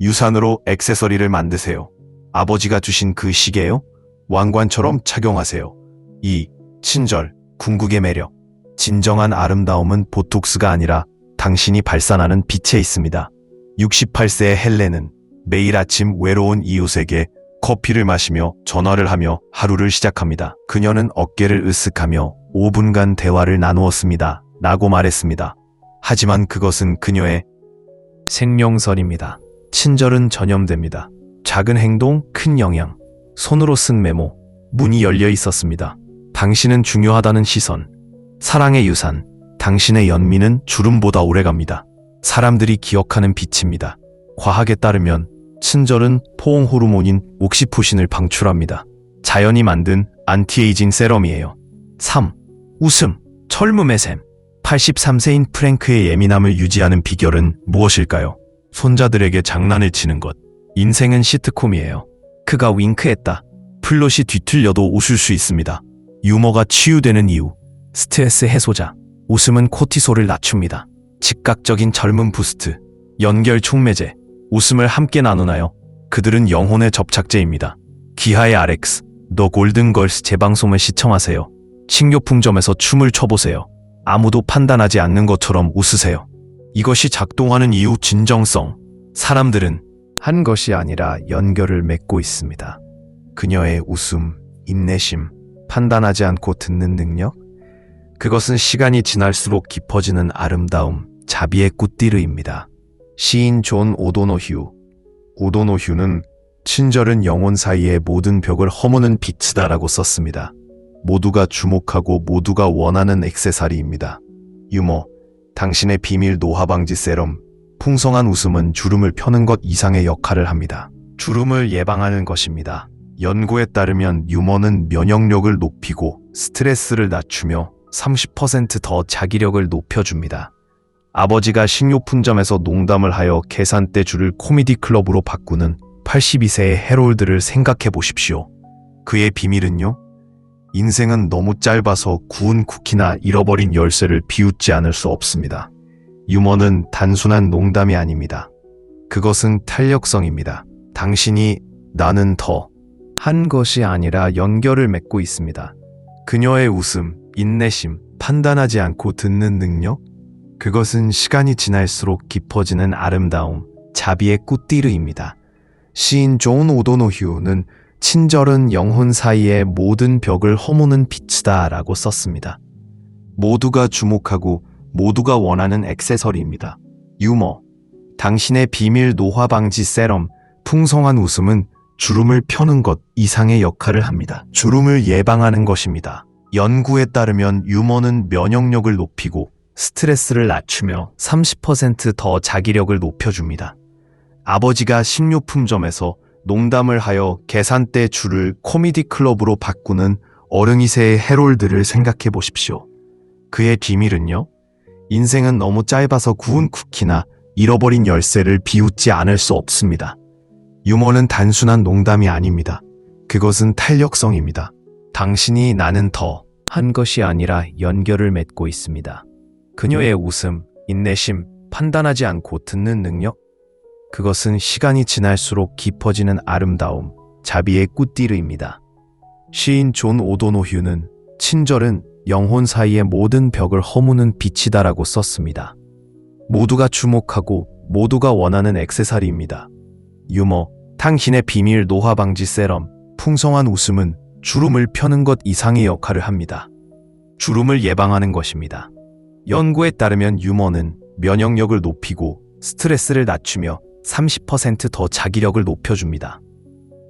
유산으로 액세서리를 만드세요. 아버지가 주신 그 시계요? 왕관처럼 착용하세요. 2. 친절, 궁극의 매력. 진정한 아름다움은 보톡스가 아니라 당신이 발산하는 빛에 있습니다. 68세의 헬렌은 매일 아침 외로운 이웃에게 커피를 마시며 전화를 하며 하루를 시작합니다. 그녀는 어깨를 으쓱하며 5분간 대화를 나누었습니다. 라고 말했습니다. 하지만 그것은 그녀의 생명설입니다. 친절은 전염됩니다. 작은 행동, 큰 영향. 손으로 쓴 메모. 문이 열려 있었습니다. 당신은 중요하다는 시선. 사랑의 유산. 당신의 연민은 주름보다 오래갑니다. 사람들이 기억하는 빛입니다. 과학에 따르면 친절은 포옹 호르몬인 옥시토신을 방출합니다. 자연이 만든 안티에이징 세럼이에요. 3. 웃음. 철문의 샘. 83세인 프랭크의 예민함을 유지하는 비결은 무엇일까요? 손자들에게 장난을 치는 것. 인생은 시트콤이에요. 그가 윙크했다. 플롯이 뒤틀려도 웃을 수 있습니다. 유머가 치유되는 이유. 스트레스 해소자. 웃음은 코티솔을 낮춥니다. 즉각적인 젊음 부스트. 연결 촉매제. 웃음을 함께 나누나요? 그들은 영혼의 접착제입니다. 기하의 RX, 더 골든걸스 재방송을 시청하세요. 식료품점에서 춤을 춰보세요. 아무도 판단하지 않는 것처럼 웃으세요. 이것이 작동하는 이유. 진정성. 사람들은 한 것이 아니라 연결을 맺고 있습니다. 그녀의 웃음, 인내심, 판단하지 않고 듣는 능력. 그것은 시간이 지날수록 깊어지는 아름다움, 자비의 꽃띠르입니다. 시인 존 오도노휴. 오도노휴는 친절은 영혼 사이의 모든 벽을 허무는 빛이다라고 썼습니다. 모두가 주목하고 모두가 원하는 액세서리입니다. 유머. 당신의 비밀 노화 방지 세럼. 풍성한 웃음은 주름을 펴는 것 이상의 역할을 합니다. 주름을 예방하는 것입니다. 연구에 따르면 유머는 면역력을 높이고 스트레스를 낮추며 30% 더 자기력을 높여줍니다. 아버지가 식료품점에서 농담을 하여 계산대 줄을 코미디 클럽으로 바꾸는 82세의 해롤드를 생각해 보십시오. 그의 비밀은요? 인생은 너무 짧아서 구운 쿠키나 잃어버린 열쇠를 비웃지 않을 수 없습니다. 유머는 단순한 농담이 아닙니다. 그것은 탄력성입니다. 당신이 나는 더 한 것이 아니라 연결을 맺고 있습니다. 그녀의 웃음, 인내심, 판단하지 않고 듣는 능력? 그것은 시간이 지날수록 깊어지는 아름다움, 자비의 꽃띠르입니다. 시인 존 오도노휴는 친절은 영혼 사이의 모든 벽을 허무는 빛이다 라고 썼습니다. 모두가 주목하고 모두가 원하는 액세서리입니다. 유머. 당신의 비밀 노화 방지 세럼. 풍성한 웃음은 주름을 펴는 것 이상의 역할을 합니다. 주름을 예방하는 것입니다. 연구에 따르면 유머는 면역력을 높이고 스트레스를 낮추며 30%더 자기력을 높여줍니다. 아버지가 식료품점에서 농담을 하여 계산대 줄을 코미디 클럽으로 바꾸는 어른이세의 해롤드를 생각해 보십시오. 그의 비밀은요? 인생은 너무 짧아서 구운 쿠키나 잃어버린 열쇠를 비웃지 않을 수 없습니다. 유머는 단순한 농담이 아닙니다. 그것은 탄력성입니다. 당신이 나는 더 한 것이 아니라 연결을 맺고 있습니다. 그녀의 웃음, 인내심, 판단하지 않고 듣는 능력? 그것은 시간이 지날수록 깊어지는 아름다움, 자비의 꽃띠르입니다. 시인 존 오도노휴는 친절은 영혼 사이의 모든 벽을 허무는 빛이다라고 썼습니다. 모두가 주목하고 모두가 원하는 액세서리입니다. 유머. 당신의 비밀 노화 방지 세럼. 풍성한 웃음은 주름을 펴는 것 이상의 역할을 합니다. 주름을 예방하는 것입니다. 연구에 따르면 유머는 면역력을 높이고 스트레스를 낮추며 30%더 자기력을 높여줍니다.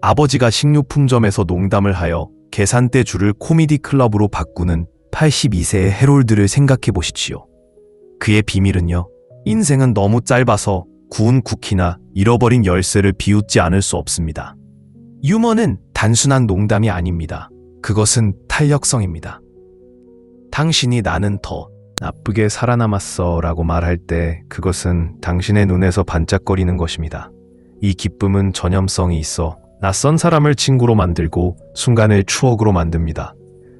아버지가 식료품점에서 농담을 하여 계산대 줄을 코미디 클럽으로 바꾸는 82세의 해롤드를 생각해 보십시오. 그의 비밀은요? 인생은 너무 짧아서 구운 쿠키나 잃어버린 열쇠를 비웃지 않을 수 없습니다. 유머는 단순한 농담이 아닙니다. 그것은 탄력성입니다. 당신이 나는 더 나쁘게 살아남았어 라고 말할 때 그것은 당신의 눈에서 반짝거리는 것입니다. 이 기쁨은 전염성이 있어 낯선 사람을 친구로 만들고 순간을 추억으로 만듭니다.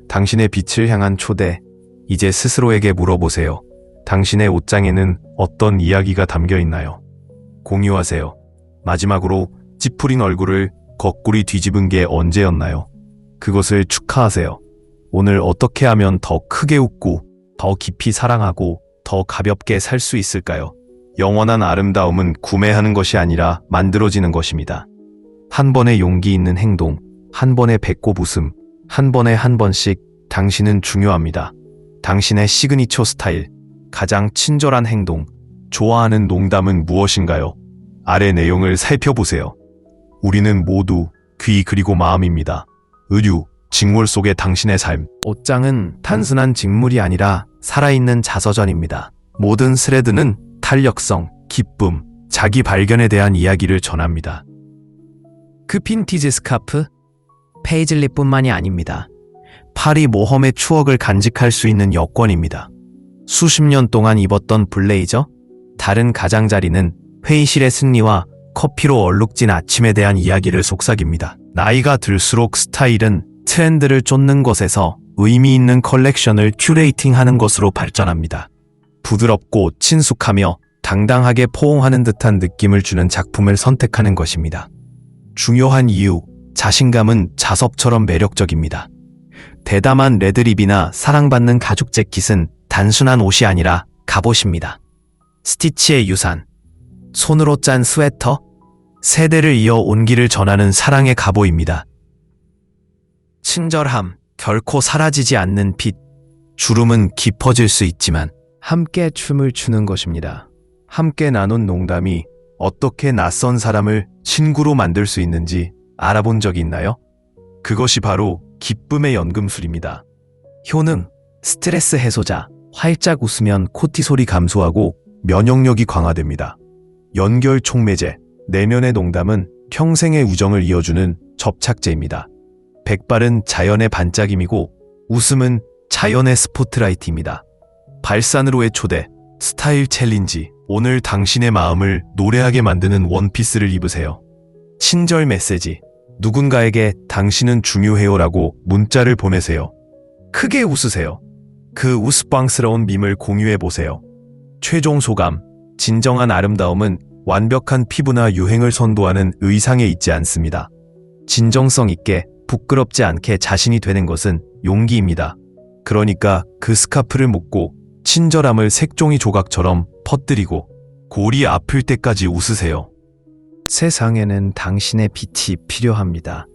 당신의 빛을 향한 초대. 이제 스스로에게 물어보세요. 당신의 옷장에는 어떤 이야기가 담겨 있나요? 공유하세요. 마지막으로 찌푸린 얼굴을 거꾸리 뒤집은 게 언제였나요? 그것을 축하하세요. 오늘 어떻게 하면 더 크게 웃고 더 깊이 사랑하고 더 가볍게 살 수 있을까요? 영원한 아름다움은 구매하는 것이 아니라 만들어지는 것입니다. 한 번의 용기 있는 행동, 한 번의 배꼽 웃음, 한 번에 한 번씩 당신은 중요합니다. 당신의 시그니처 스타일, 가장 친절한 행동, 좋아하는 농담은 무엇인가요? 아래 내용을 살펴보세요. 우리는 모두 귀 그리고 마음입니다. 의류, 직물 속의 당신의 삶. 옷장은 단순한 직물이 아니라 살아있는 자서전입니다. 모든 스레드는 탄력성, 기쁨, 자기 발견에 대한 이야기를 전합니다. 그 빈티지 스카프, 페이즐리뿐만이 아닙니다. 파리 모험의 추억을 간직할 수 있는 여권입니다. 수십 년 동안 입었던 블레이저, 다른 가장자리는 회의실의 승리와 커피로 얼룩진 아침에 대한 이야기를 속삭입니다. 나이가 들수록 스타일은 트렌드를 쫓는 것에서 의미 있는 컬렉션을 큐레이팅하는 것으로 발전합니다. 부드럽고 친숙하며 당당하게 포옹하는 듯한 느낌을 주는 작품을 선택하는 것입니다. 중요한 이유, 자신감은 자석처럼 매력적입니다. 대담한 레드립이나 사랑받는 가죽 재킷은 단순한 옷이 아니라 갑옷입니다. 스티치의 유산, 손으로 짠 스웨터, 세대를 이어 온기를 전하는 사랑의 갑오입니다. 친절함, 결코 사라지지 않는 빛, 주름은 깊어질 수 있지만 함께 춤을 추는 것입니다. 함께 나눈 농담이 어떻게 낯선 사람을 친구로 만들 수 있는지 알아본 적이 있나요? 그것이 바로 기쁨의 연금술입니다. 효능, 스트레스 해소자, 활짝 웃으면 코티솔이 감소하고 면역력이 강화됩니다. 연결 촉매제, 내면의 농담은 평생의 우정을 이어주는 접착제입니다. 백발은 자연의 반짝임이고 웃음은 자연의 스포트라이트입니다. 발산으로의 초대, 스타일 챌린지, 오늘 당신의 마음을 노래하게 만드는 원피스를 입으세요. 친절 메시지, 누군가에게 당신은 중요해요라고 문자를 보내세요. 크게 웃으세요. 그 우스꽝스러운 밈을 공유해보세요. 최종 소감, 진정한 아름다움은 완벽한 피부나 유행을 선도하는 의상에 있지 않습니다. 진정성 있게, 부끄럽지 않게 자신이 되는 것은 용기입니다. 그러니까 그 스카프를 묶고 친절함을 색종이 조각처럼 퍼뜨리고 골이 아플 때까지 웃으세요. 세상에는 당신의 빛이 필요합니다.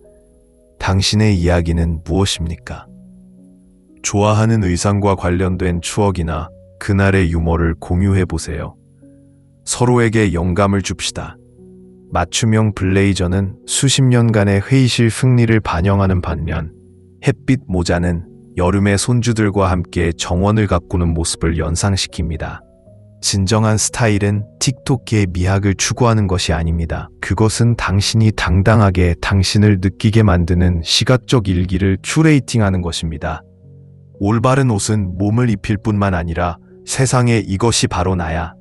당신의 이야기는 무엇입니까? 좋아하는 의상과 관련된 추억이나 그날의 유머를 공유해보세요. 서로에게 영감을 줍시다. 맞춤형 블레이저는 수십 년간의 회의실 승리를 반영하는 반면 햇빛 모자는 여름의 손주들과 함께 정원을 가꾸는 모습을 연상시킵니다. 진정한 스타일은 틱톡계의 미학을 추구하는 것이 아닙니다. 그것은 당신이 당당하게 당신을 느끼게 만드는 시각적 일기를 큐레이팅하는 것입니다. 올바른 옷은 몸을 입힐 뿐만 아니라 세상에 이것이 바로 나야,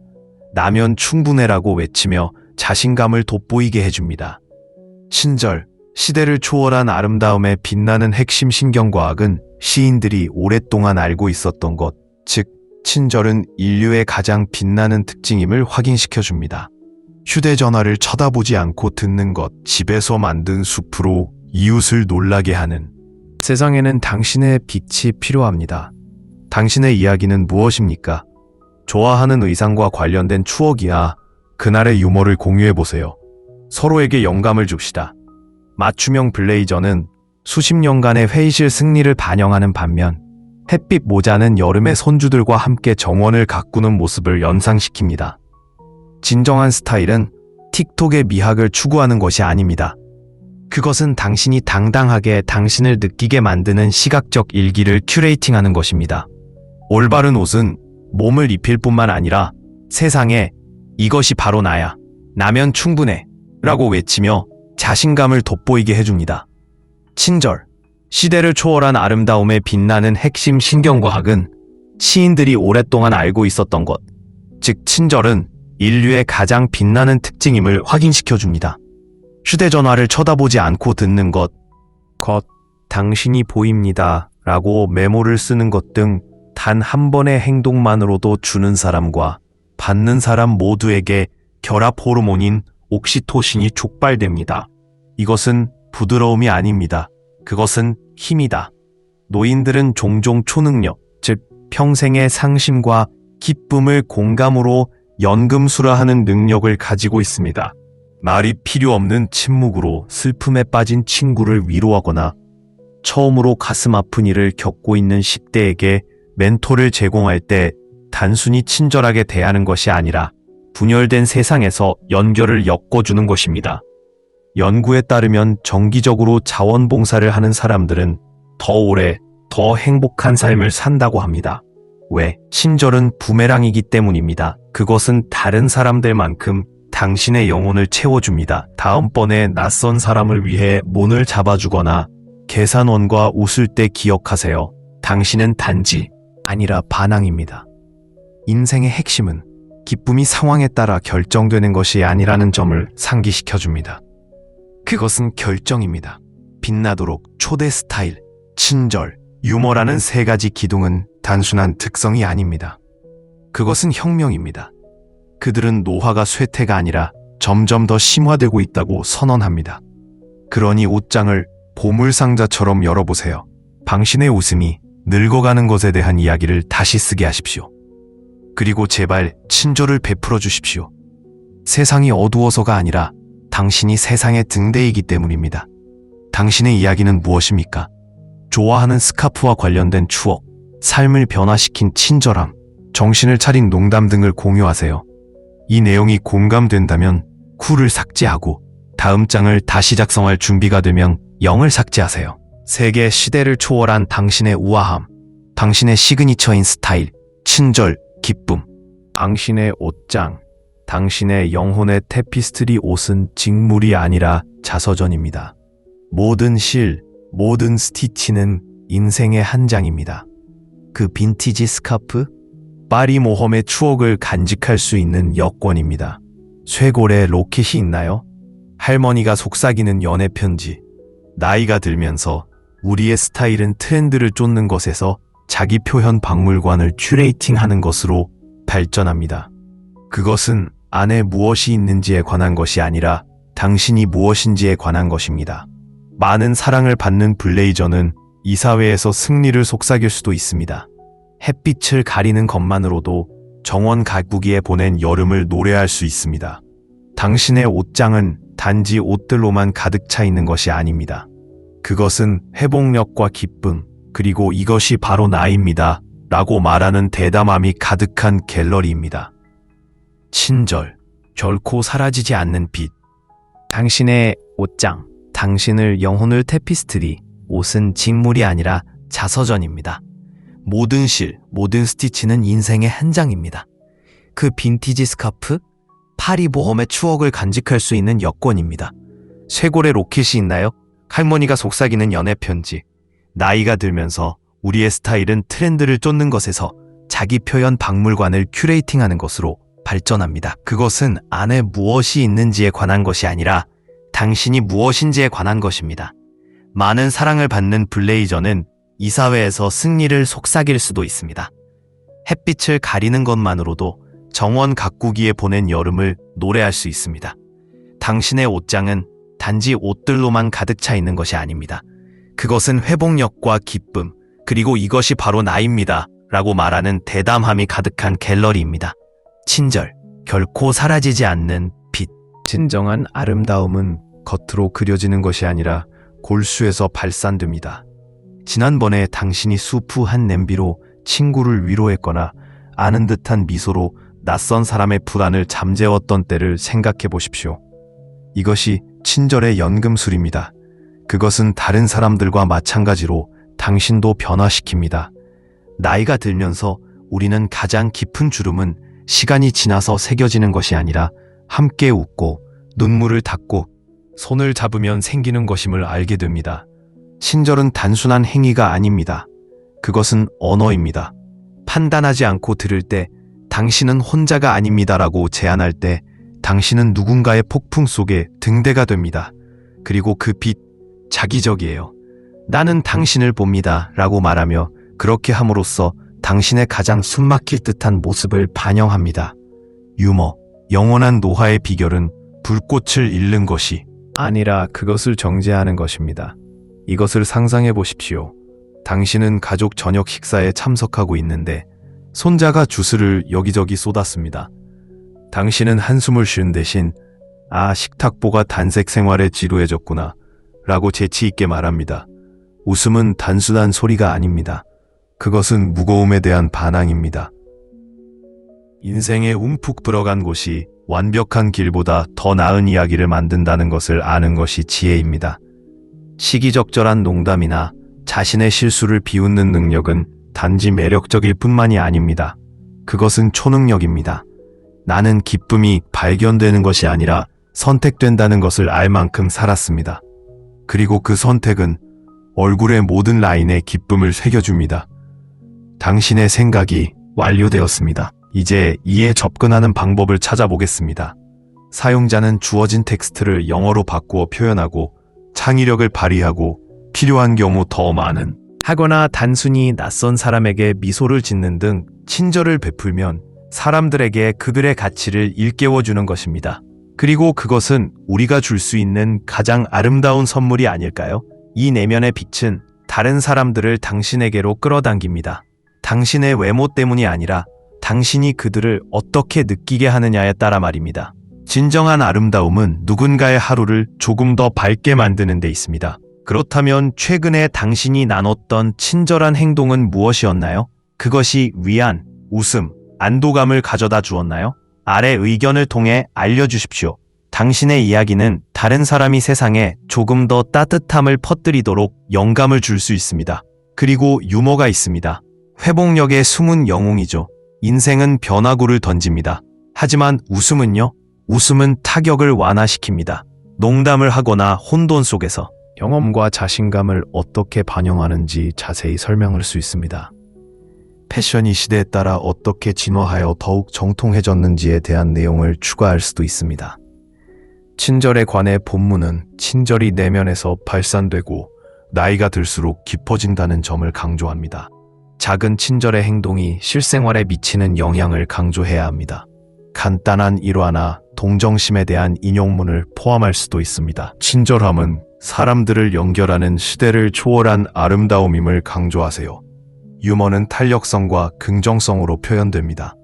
나면 충분해라고 외치며 자신감을 돋보이게 해줍니다. 친절, 시대를 초월한 아름다움에 빛나는 핵심 신경과학은 시인들이 오랫동안 알고 있었던 것, 즉 친절은 인류의 가장 빛나는 특징임을 확인시켜줍니다. 휴대전화를 쳐다보지 않고 듣는 것, 집에서 만든 숲으로 이웃을 놀라게 하는. 세상에는 당신의 빛이 필요합니다. 당신의 이야기는 무엇입니까? 좋아하는 의상과 관련된 추억이나 그날의 유머를 공유해보세요. 서로에게 영감을 줍시다. 맞춤형 블레이저는 수십 년간의 회의실 승리를 반영하는 반면 햇빛 모자는 여름의 손주들과 함께 정원을 가꾸는 모습을 연상시킵니다. 진정한 스타일은 틱톡의 미학을 추구하는 것이 아닙니다. 그것은 당신이 당당하게 당신을 느끼게 만드는 시각적 일기를 큐레이팅하는 것입니다. 올바른 옷은 몸을 입힐 뿐만 아니라 세상에 이것이 바로 나야, 나면 충분해 라고 외치며 자신감을 돋보이게 해줍니다. 친절, 시대를 초월한 아름다움에 빛나는 핵심 신경과학은 시인들이 오랫동안 알고 있었던 것, 즉 친절은 인류의 가장 빛나는 특징임을 확인시켜줍니다. 휴대전화를 쳐다보지 않고 듣는 것, 당신이 보입니다 라고 메모를 쓰는 것 등 단 한 번의 행동만으로도 주는 사람과 받는 사람 모두에게 결합 호르몬인 옥시토신이 촉발됩니다. 이것은 부드러움이 아닙니다. 그것은 힘이다. 노인들은 종종 초능력, 즉 평생의 상심과 기쁨을 공감으로 연금술화하는 능력을 가지고 있습니다. 말이 필요 없는 침묵으로 슬픔에 빠진 친구를 위로하거나 처음으로 가슴 아픈 일을 겪고 있는 10대에게 멘토를 제공할 때 단순히 친절하게 대하는 것이 아니라 분열된 세상에서 연결을 엮어주는 것입니다. 연구에 따르면 정기적으로 자원봉사를 하는 사람들은 더 오래, 더 행복한 삶을 산다고 합니다. 왜? 친절은 부메랑이기 때문입니다. 그것은 다른 사람들만큼 당신의 영혼을 채워줍니다. 다음번에 낯선 사람을 위해 문을 잡아주거나 계산원과 웃을 때 기억하세요. 당신은 단지 아니라 반항입니다. 인생의 핵심은 기쁨이 상황에 따라 결정되는 것이 아니라는 점을 상기시켜줍니다. 그것은 결정입니다. 빛나도록 초대 스타일, 친절, 유머라는 세 가지 기둥은 단순한 특성이 아닙니다. 그것은 혁명입니다. 그들은 노화가 쇠퇴가 아니라 점점 더 심화되고 있다고 선언합니다. 그러니 옷장을 보물상자처럼 열어보세요. 당신의 웃음이 늙어가는 것에 대한 이야기를 다시 쓰게 하십시오. 그리고 제발 친절을 베풀어 주십시오. 세상이 어두워서가 아니라 당신이 세상의 등대이기 때문입니다. 당신의 이야기는 무엇입니까? 좋아하는 스카프와 관련된 추억, 삶을 변화시킨 친절함, 정신을 차린 농담 등을 공유하세요. 이 내용이 공감된다면 9를 삭제하고 다음 장을 다시 작성할 준비가 되면 0을 삭제하세요. 세계 시대를 초월한 당신의 우아함, 당신의 시그니처인 스타일, 친절, 기쁨, 당신의 옷장, 당신의 영혼의 테피스트리. 옷은 직물이 아니라 자서전입니다. 모든 실, 모든 스티치는 인생의 한 장입니다. 그 빈티지 스카프, 파리 모험의 추억을 간직할 수 있는 여권입니다. 쇄골에 로켓이 있나요? 할머니가 속삭이는 연애 편지. 나이가 들면서 우리의 스타일은 트렌드를 쫓는 것에서 자기 표현 박물관을 큐레이팅하는 것으로 발전합니다. 그것은 안에 무엇이 있는지에 관한 것이 아니라 당신이 무엇인지에 관한 것입니다. 많은 사랑을 받는 블레이저는 이 사회에서 승리를 속삭일 수도 있습니다. 햇빛을 가리는 것만으로도 정원 가꾸기에 보낸 여름을 노래할 수 있습니다. 당신의 옷장은 단지 옷들로만 가득 차 있는 것이 아닙니다. 그것은 회복력과 기쁨, 그리고 이것이 바로 나입니다 라고 말하는 대담함이 가득한 갤러리입니다. 친절, 결코 사라지지 않는 빛. 당신의 옷장, 당신을 영혼을 테피스트리. 옷은 직물이 아니라 자서전입니다. 모든 실, 모든 스티치는 인생의 한 장입니다. 그 빈티지 스카프, 파리 모험의 추억을 간직할 수 있는 여권입니다. 쇄골에 로켓이 있나요? 할머니가 속삭이는 연애 편지. 나이가 들면서 우리의 스타일은 트렌드를 쫓는 것에서 자기 표현 박물관을 큐레이팅하는 것으로 발전합니다. 그것은 안에 무엇이 있는지에 관한 것이 아니라 당신이 무엇인지에 관한 것입니다. 많은 사랑을 받는 블레이저는 이 사회에서 승리를 속삭일 수도 있습니다. 햇빛을 가리는 것만으로도 정원 가꾸기에 보낸 여름을 노래할 수 있습니다. 당신의 옷장은 단지 옷들로만 가득 차 있는 것이 아닙니다. 그것은 회복력과 기쁨, 그리고 이것이 바로 나입니다 라고 말하는 대담함이 가득한 갤러리입니다. 친절, 결코 사라지지 않는 빛. 진정한 아름다움은 겉으로 그려지는 것이 아니라 골수에서 발산됩니다. 지난번에 당신이 수프한 냄비로 친구를 위로했거나 아는 듯한 미소로 낯선 사람의 불안을 잠재웠던 때를 생각해 보십시오. 이것이 친절의 연금술입니다. 그것은 다른 사람들과 마찬가지로 당신도 변화시킵니다. 나이가 들면서 우리는 가장 깊은 주름은 시간이 지나서 새겨지는 것이 아니라 함께 웃고 눈물을 닦고 손을 잡으면 생기는 것임을 알게 됩니다. 친절은 단순한 행위가 아닙니다. 그것은 언어입니다. 판단하지 않고 들을 때 당신은 혼자가 아닙니다라고 제안할 때 당신은 누군가의 폭풍 속에 등대가 됩니다. 그리고 그 빛, 자기적이에요. 나는 당신을 봅니다 라고 말하며 그렇게 함으로써 당신의 가장 숨막힐 듯한 모습을 반영합니다. 유머, 영원한 노화의 비결은 불꽃을 잃는 것이 아니라 그것을 정제하는 것입니다. 이것을 상상해 보십시오. 당신은 가족 저녁 식사에 참석하고 있는데 손자가 주스를 여기저기 쏟았습니다. 당신은 한숨을 쉰 대신 아, 식탁보가 단색 생활에 지루해졌구나 라고 재치 있게 말합니다. 웃음은 단순한 소리가 아닙니다. 그것은 무거움에 대한 반항입니다. 인생에 움푹 들어간 곳이 완벽한 길보다 더 나은 이야기를 만든다는 것을 아는 것이 지혜입니다. 시기적절한 농담이나 자신의 실수를 비웃는 능력은 단지 매력적일 뿐만이 아닙니다. 그것은 초능력입니다. 나는 기쁨이 발견되는 것이 아니라 선택된다는 것을 알 만큼 살았습니다. 그리고 그 선택은 얼굴의 모든 라인에 기쁨을 새겨줍니다. 당신의 생각이 완료되었습니다. 이제 이에 접근하는 방법을 찾아보겠습니다. 사용자는 주어진 텍스트를 영어로 바꾸어 표현하고 창의력을 발휘하고 필요한 경우 더 많은 하거나 단순히 낯선 사람에게 미소를 짓는 등 친절을 베풀면 사람들에게 그들의 가치를 일깨워주는 것입니다. 그리고 그것은 우리가 줄 수 있는 가장 아름다운 선물이 아닐까요? 이 내면의 빛은 다른 사람들을 당신에게로 끌어당깁니다. 당신의 외모 때문이 아니라 당신이 그들을 어떻게 느끼게 하느냐에 따라 말입니다. 진정한 아름다움은 누군가의 하루를 조금 더 밝게 만드는 데 있습니다. 그렇다면 최근에 당신이 나눴던 친절한 행동은 무엇이었나요? 그것이 위안, 웃음, 안도감을 가져다 주었나요? 아래 의견을 통해 알려주십시오. 당신의 이야기는 다른 사람이 세상에 조금 더 따뜻함을 퍼뜨리도록 영감을 줄 수 있습니다. 그리고 유머가 있습니다. 회복력의 숨은 영웅이죠. 인생은 변화구를 던집니다. 하지만 웃음은요? 웃음은 타격을 완화시킵니다. 농담을 하거나 혼돈 속에서 경험과 자신감을 어떻게 반영하는지 자세히 설명할 수 있습니다. 패션이 시대에 따라 어떻게 진화하여 더욱 정통해졌는지에 대한 내용을 추가할 수도 있습니다. 친절에 관해 본문은 친절이 내면에서 발산되고 나이가 들수록 깊어진다는 점을 강조합니다. 작은 친절의 행동이 실생활에 미치는 영향을 강조해야 합니다. 간단한 일화나 동정심에 대한 인용문을 포함할 수도 있습니다. 친절함은 사람들을 연결하는 시대를 초월한 아름다움임을 강조하세요. 유머는 탄력성과 긍정성으로 표현됩니다.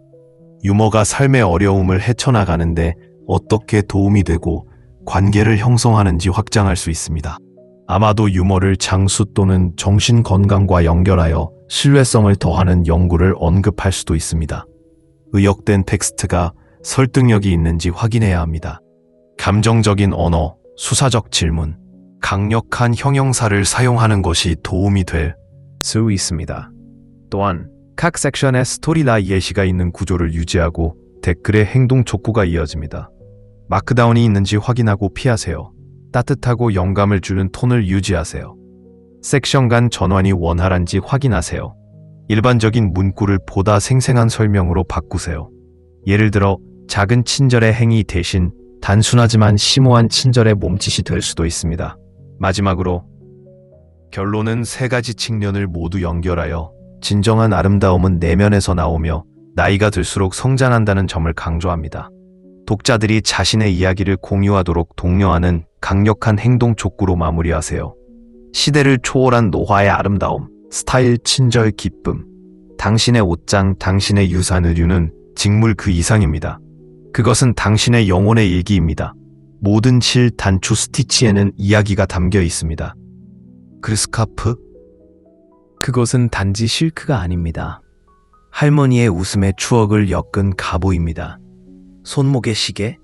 유머가 삶의 어려움을 헤쳐나가는데 어떻게 도움이 되고 관계를 형성하는지 확장할 수 있습니다. 아마도 유머를 장수 또는 정신 건강과 연결하여 신뢰성을 더하는 연구를 언급할 수도 있습니다. 의역된 텍스트가 설득력이 있는지 확인해야 합니다. 감정적인 언어, 수사적 질문, 강력한 형용사를 사용하는 것이 도움이 될 수 있습니다. 또한 각 섹션에 스토리나 예시가 있는 구조를 유지하고 댓글에 행동 촉구가 이어집니다. 마크다운이 있는지 확인하고 피하세요. 따뜻하고 영감을 주는 톤을 유지하세요. 섹션 간 전환이 원활한지 확인하세요. 일반적인 문구를 보다 생생한 설명으로 바꾸세요. 예를 들어 작은 친절의 행위 대신 단순하지만 심오한 친절의 몸짓이 될 수도 있습니다. 마지막으로 결론은 세 가지 측면을 모두 연결하여 진정한 아름다움은 내면에서 나오며 나이가 들수록 성장한다는 점을 강조합니다. 독자들이 자신의 이야기를 공유하도록 독려하는 강력한 행동 촉구로 마무리하세요. 시대를 초월한 노화의 아름다움, 스타일, 친절, 기쁨. 당신의 옷장, 당신의 유산, 의류는 직물 그 이상입니다. 그것은 당신의 영혼의 일기입니다. 모든 실, 단추, 스티치에는 이야기가 담겨 있습니다. 그 스카프? 그것은 단지 실크가 아닙니다. 할머니의 웃음의 추억을 엮은 갑오입니다. 손목의 시계?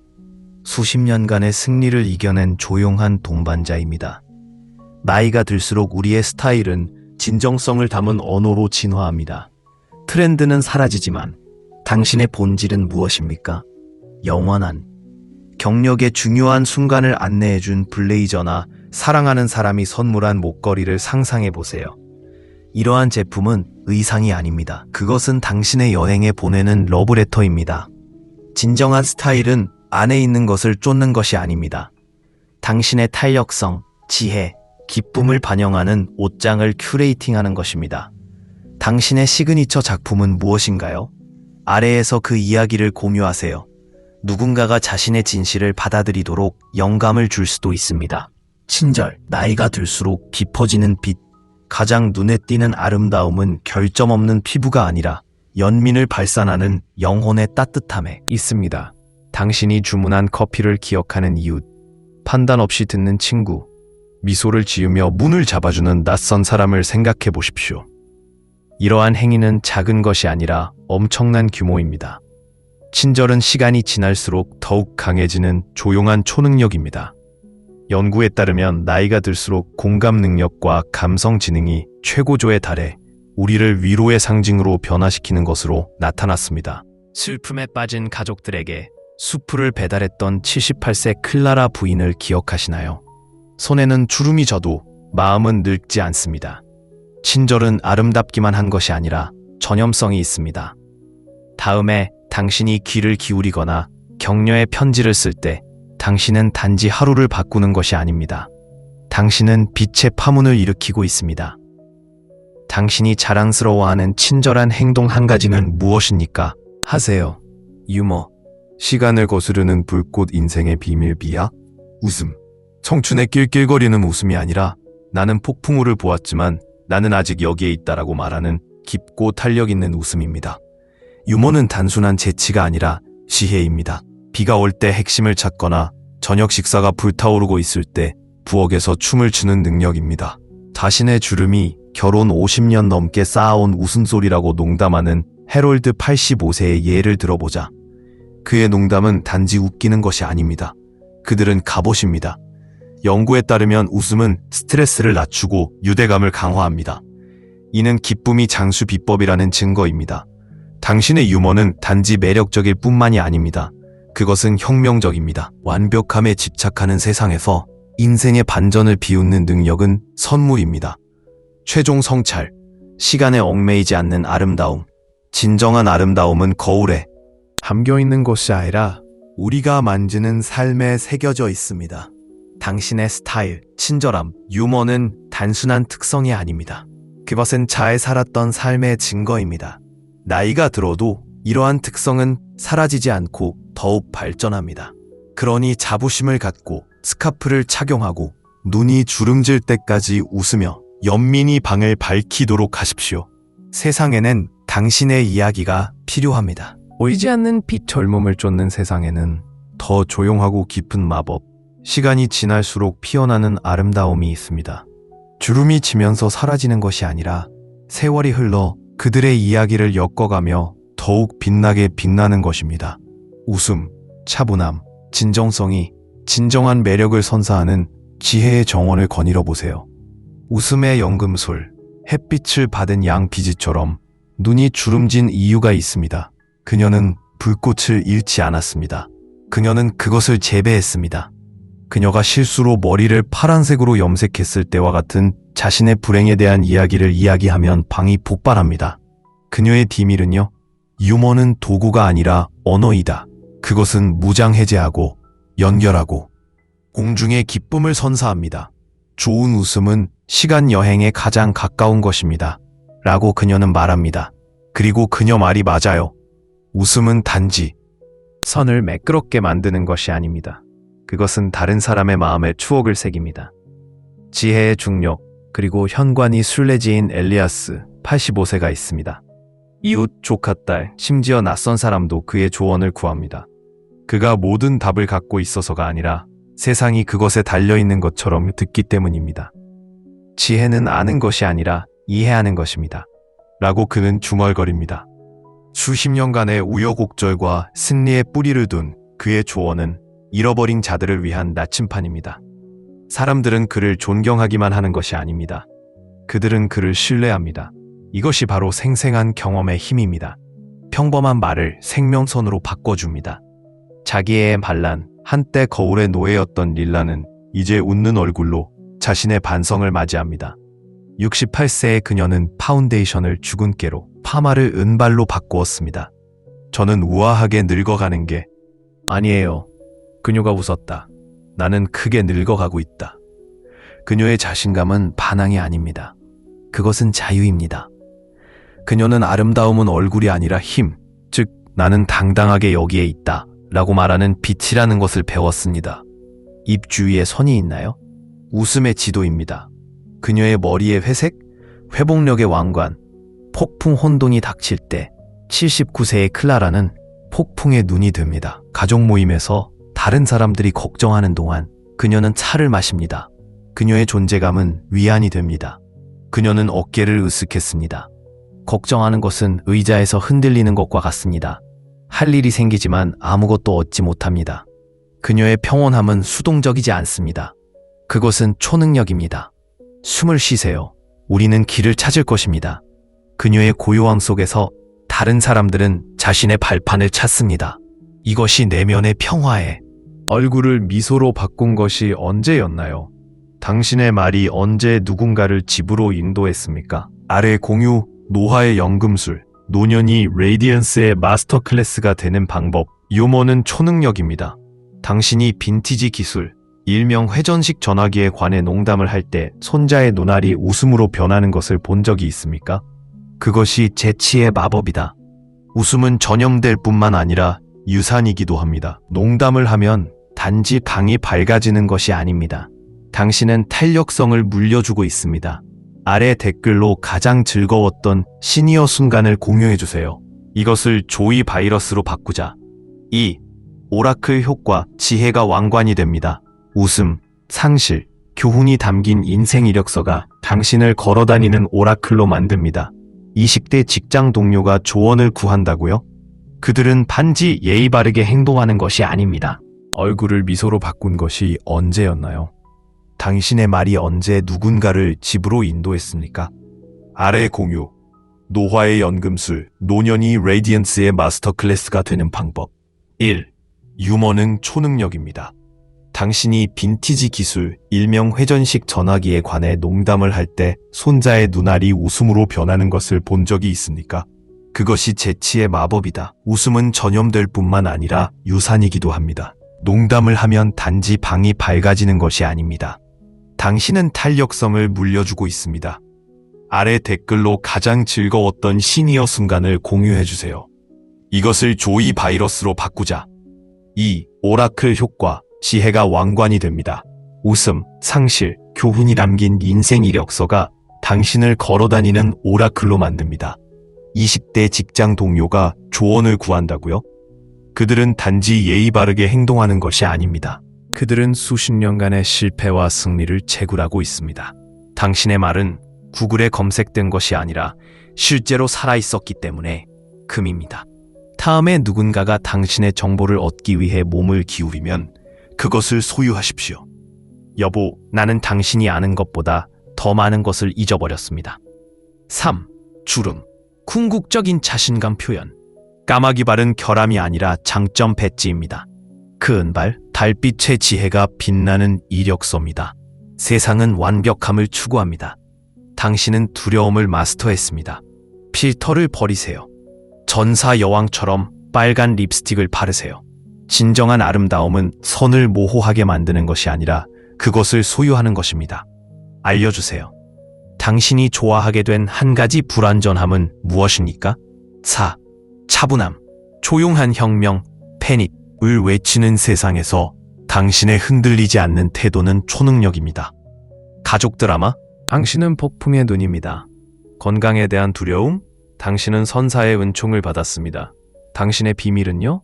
수십 년간의 승리를 이겨낸 조용한 동반자입니다. 나이가 들수록 우리의 스타일은 진정성을 담은 언어로 진화합니다. 트렌드는 사라지지만 당신의 본질은 무엇입니까? 영원한, 경력의 중요한 순간을 안내해준 블레이저나 사랑하는 사람이 선물한 목걸이를 상상해 보세요. 이러한 제품은 의상이 아닙니다. 그것은 당신의 여행에 보내는 러브레터입니다. 진정한 스타일은 안에 있는 것을 쫓는 것이 아닙니다. 당신의 탄력성, 지혜, 기쁨을 반영하는 옷장을 큐레이팅하는 것입니다. 당신의 시그니처 작품은 무엇인가요? 아래에서 그 이야기를 공유하세요. 누군가가 자신의 진실을 받아들이도록 영감을 줄 수도 있습니다. 친절, 나이가 들수록 깊어지는 빛. 가장 눈에 띄는 아름다움은 결점 없는 피부가 아니라 연민을 발산하는 영혼의 따뜻함에 있습니다. 당신이 주문한 커피를 기억하는 이웃, 판단 없이 듣는 친구, 미소를 지으며 문을 잡아주는 낯선 사람을 생각해 보십시오. 이러한 행위는 작은 것이 아니라 엄청난 규모입니다. 친절은 시간이 지날수록 더욱 강해지는 조용한 초능력입니다. 연구에 따르면 나이가 들수록 공감 능력과 감성 지능이 최고조에 달해 우리를 위로의 상징으로 변화시키는 것으로 나타났습니다. 슬픔에 빠진 가족들에게 수프를 배달했던 78세 클라라 부인을 기억하시나요? 손에는 주름이 져도 마음은 늙지 않습니다. 친절은 아름답기만 한 것이 아니라 전염성이 있습니다. 다음에 당신이 귀를 기울이거나 격려의 편지를 쓸 때 당신은 단지 하루를 바꾸는 것이 아닙니다. 당신은 빛의 파문을 일으키고 있습니다. 당신이 자랑스러워하는 친절한 행동 한 가지는 무엇입니까? 하세요. 유머. 시간을 거스르는 불꽃 인생의 비밀 비야? 웃음. 청춘의 낄낄거리는 웃음이 아니라 나는 폭풍우를 보았지만 나는 아직 여기에 있다라고 말하는 깊고 탄력 있는 웃음입니다. 유머는 단순한 재치가 아니라 지혜입니다. 비가 올 때 핵심을 찾거나 저녁 식사가 불타오르고 있을 때 부엌에서 춤을 추는 능력입니다. 자신의 주름이 결혼 50년 넘게 쌓아온 웃음소리라고 농담하는 해롤드 85세의 예를 들어보자. 그의 농담은 단지 웃기는 것이 아닙니다. 그들은 갑옷입니다. 연구에 따르면 웃음은 스트레스를 낮추고 유대감을 강화합니다. 이는 기쁨이 장수 비법이라는 증거입니다. 당신의 유머는 단지 매력적일 뿐만이 아닙니다. 그것은 혁명적입니다. 완벽함에 집착하는 세상에서 인생의 반전을 비웃는 능력은 선물입니다. 최종 성찰. 시간에 얽매이지 않는 아름다움. 진정한 아름다움은 거울에 담겨있는 것이 아니라 우리가 만지는 삶에 새겨져 있습니다. 당신의 스타일, 친절함, 유머는 단순한 특성이 아닙니다. 그것은 잘 살았던 삶의 증거입니다. 나이가 들어도 이러한 특성은 사라지지 않고 더욱 발전합니다. 그러니 자부심을 갖고 스카프를 착용하고 눈이 주름질 때까지 웃으며 연민이 방을 밝히도록 하십시오. 세상에는 당신의 이야기가 필요합니다. 보이지 않는 빛, 젊음을 쫓는 세상에는 더 조용하고 깊은 마법, 시간이 지날수록 피어나는 아름다움이 있습니다. 주름이 지면서 사라지는 것이 아니라 세월이 흘러 그들의 이야기를 엮어가며 더욱 빛나게 빛나는 것입니다. 웃음, 차분함, 진정성이 진정한 매력을 선사하는 지혜의 정원을 거닐어 보세요. 웃음의 연금술, 햇빛을 받은 양피지처럼 눈이 주름진 이유가 있습니다. 그녀는 불꽃을 잃지 않았습니다. 그녀는 그것을 재배했습니다. 그녀가 실수로 머리를 파란색으로 염색했을 때와 같은 자신의 불행에 대한 이야기를 이야기하면 방이 폭발합니다. 그녀의 비밀은요, 유머는 도구가 아니라 언어이다. 그것은 무장해제하고 연결하고 공중의 기쁨을 선사합니다. 좋은 웃음은 시간 여행에 가장 가까운 것입니다. 라고 그녀는 말합니다. 그리고 그녀 말이 맞아요. 웃음은 단지 선을 매끄럽게 만드는 것이 아닙니다. 그것은 다른 사람의 마음에 추억을 새깁니다. 지혜의 중력, 그리고 현관이 순례지인 엘리아스 85세가 있습니다. 이웃, 조카딸, 심지어 낯선 사람도 그의 조언을 구합니다. 그가 모든 답을 갖고 있어서가 아니라 세상이 그것에 달려있는 것처럼 듣기 때문입니다. 지혜는 아는 것이 아니라 이해하는 것입니다. 라고 그는 중얼거립니다. 수십 년간의 우여곡절과 승리의 뿌리를 둔 그의 조언은 잃어버린 자들을 위한 나침판입니다. 사람들은 그를 존경하기만 하는 것이 아닙니다. 그들은 그를 신뢰합니다. 이것이 바로 생생한 경험의 힘입니다. 평범한 말을 생명선으로 바꿔줍니다. 자기애의 반란, 한때 거울의 노예였던 릴라는 이제 웃는 얼굴로 자신의 반성을 맞이합니다. 68세의 그녀는 파운데이션을 주근깨로, 파마를 은발로 바꾸었습니다. 저는 우아하게 늙어가는 게 아니에요. 그녀가 웃었다. 나는 크게 늙어가고 있다. 그녀의 자신감은 반항이 아닙니다. 그것은 자유입니다. 그녀는 아름다움은 얼굴이 아니라 힘, 즉 나는 당당하게 여기에 있다 라고 말하는 빛이라는 것을 배웠습니다. 입 주위에 선이 있나요? 웃음의 지도입니다. 그녀의 머리의 회색, 회복력의 왕관, 폭풍 혼돈이 닥칠 때 79세의 클라라는 폭풍에 눈이 듭니다. 가족 모임에서 다른 사람들이 걱정하는 동안 그녀는 차를 마십니다. 그녀의 존재감은 위안이 됩니다. 그녀는 어깨를 으쓱했습니다. 걱정하는 것은 의자에서 흔들리는 것과 같습니다. 할 일이 생기지만 아무것도 얻지 못합니다. 그녀의 평온함은 수동적이지 않습니다. 그것은 초능력입니다. 숨을 쉬세요. 우리는 길을 찾을 것입니다. 그녀의 고요함 속에서 다른 사람들은 자신의 발판을 찾습니다. 이것이 내면의 평화에 얼굴을 미소로 바꾼 것이 언제였나요? 당신의 말이 언제 누군가를 집으로 인도했습니까? 아래 공유, 노화의 연금술, 노년이 레이디언스의 마스터 클래스가 되는 방법, 유머는 초능력입니다. 당신이 빈티지 기술, 일명 회전식 전화기에 관해 농담을 할 때 손자의 눈알이 웃음으로 변하는 것을 본 적이 있습니까? 그것이 재치의 마법이다. 웃음은 전염될 뿐만 아니라 유산이기도 합니다. 농담을 하면 단지 방이 밝아지는 것이 아닙니다. 당신은 탄력성을 물려주고 있습니다. 아래 댓글로 가장 즐거웠던 시니어 순간을 공유해주세요. 이것을 조이 바이러스로 바꾸자. 2. 오라클 효과, 지혜가 왕관이 됩니다. 웃음, 상실, 교훈이 담긴 인생 이력서가 당신을 걸어다니는 오라클로 만듭니다. 20대 직장 동료가 조언을 구한다고요? 그들은 반지 예의 바르게 행동하는 것이 아닙니다. 얼굴을 미소로 바꾼 것이 언제였나요? 당신의 말이 언제 누군가를 집으로 인도했습니까? 아래 공유, 노화의 연금술, 노년이 레디언스의 마스터 클래스가 되는 방법. 1. 유머는 초능력입니다. 당신이 빈티지 기술, 일명 회전식 전화기에 관해 농담을 할 때 손자의 눈알이 웃음으로 변하는 것을 본 적이 있습니까? 그것이 재치의 마법이다. 웃음은 전염될 뿐만 아니라 유산이기도 합니다. 농담을 하면 단지 방이 밝아지는 것이 아닙니다. 당신은 탄력성을 물려주고 있습니다. 아래 댓글로 가장 즐거웠던 시니어 순간을 공유해주세요. 이것을 조이 바이러스로 바꾸자. 2. 오라클 효과, 지혜가 왕관이 됩니다. 웃음, 상실, 교훈이 담긴 인생 이력서가 당신을 걸어다니는 오라클로 만듭니다. 20대 직장 동료가 조언을 구한다고요? 그들은 단지 예의 바르게 행동하는 것이 아닙니다. 그들은 수십 년간의 실패와 승리를 채굴하고 있습니다. 당신의 말은 구글에 검색된 것이 아니라 실제로 살아있었기 때문에 금입니다. 다음에 누군가가 당신의 정보를 얻기 위해 몸을 기울이면 그것을 소유하십시오. 여보, 나는 당신이 아는 것보다 더 많은 것을 잊어버렸습니다. 3. 주름, 궁극적인 자신감 표현. 까마귀 발은 결함이 아니라 장점 배지입니다. 그 은발, 달빛의 지혜가 빛나는 이력서입니다. 세상은 완벽함을 추구합니다. 당신은 두려움을 마스터했습니다. 필터를 버리세요. 전사 여왕처럼 빨간 립스틱을 바르세요. 진정한 아름다움은 선을 모호하게 만드는 것이 아니라 그것을 소유하는 것입니다. 알려주세요. 당신이 좋아하게 된 한 가지 불완전함은 무엇입니까? 4. 차분함, 조용한 혁명, 패닉을 외치는 세상에서 당신의 흔들리지 않는 태도는 초능력입니다. 가족 드라마, 당신은 폭풍의 눈입니다. 건강에 대한 두려움, 당신은 선사의 은총을 받았습니다. 당신의 비밀은요?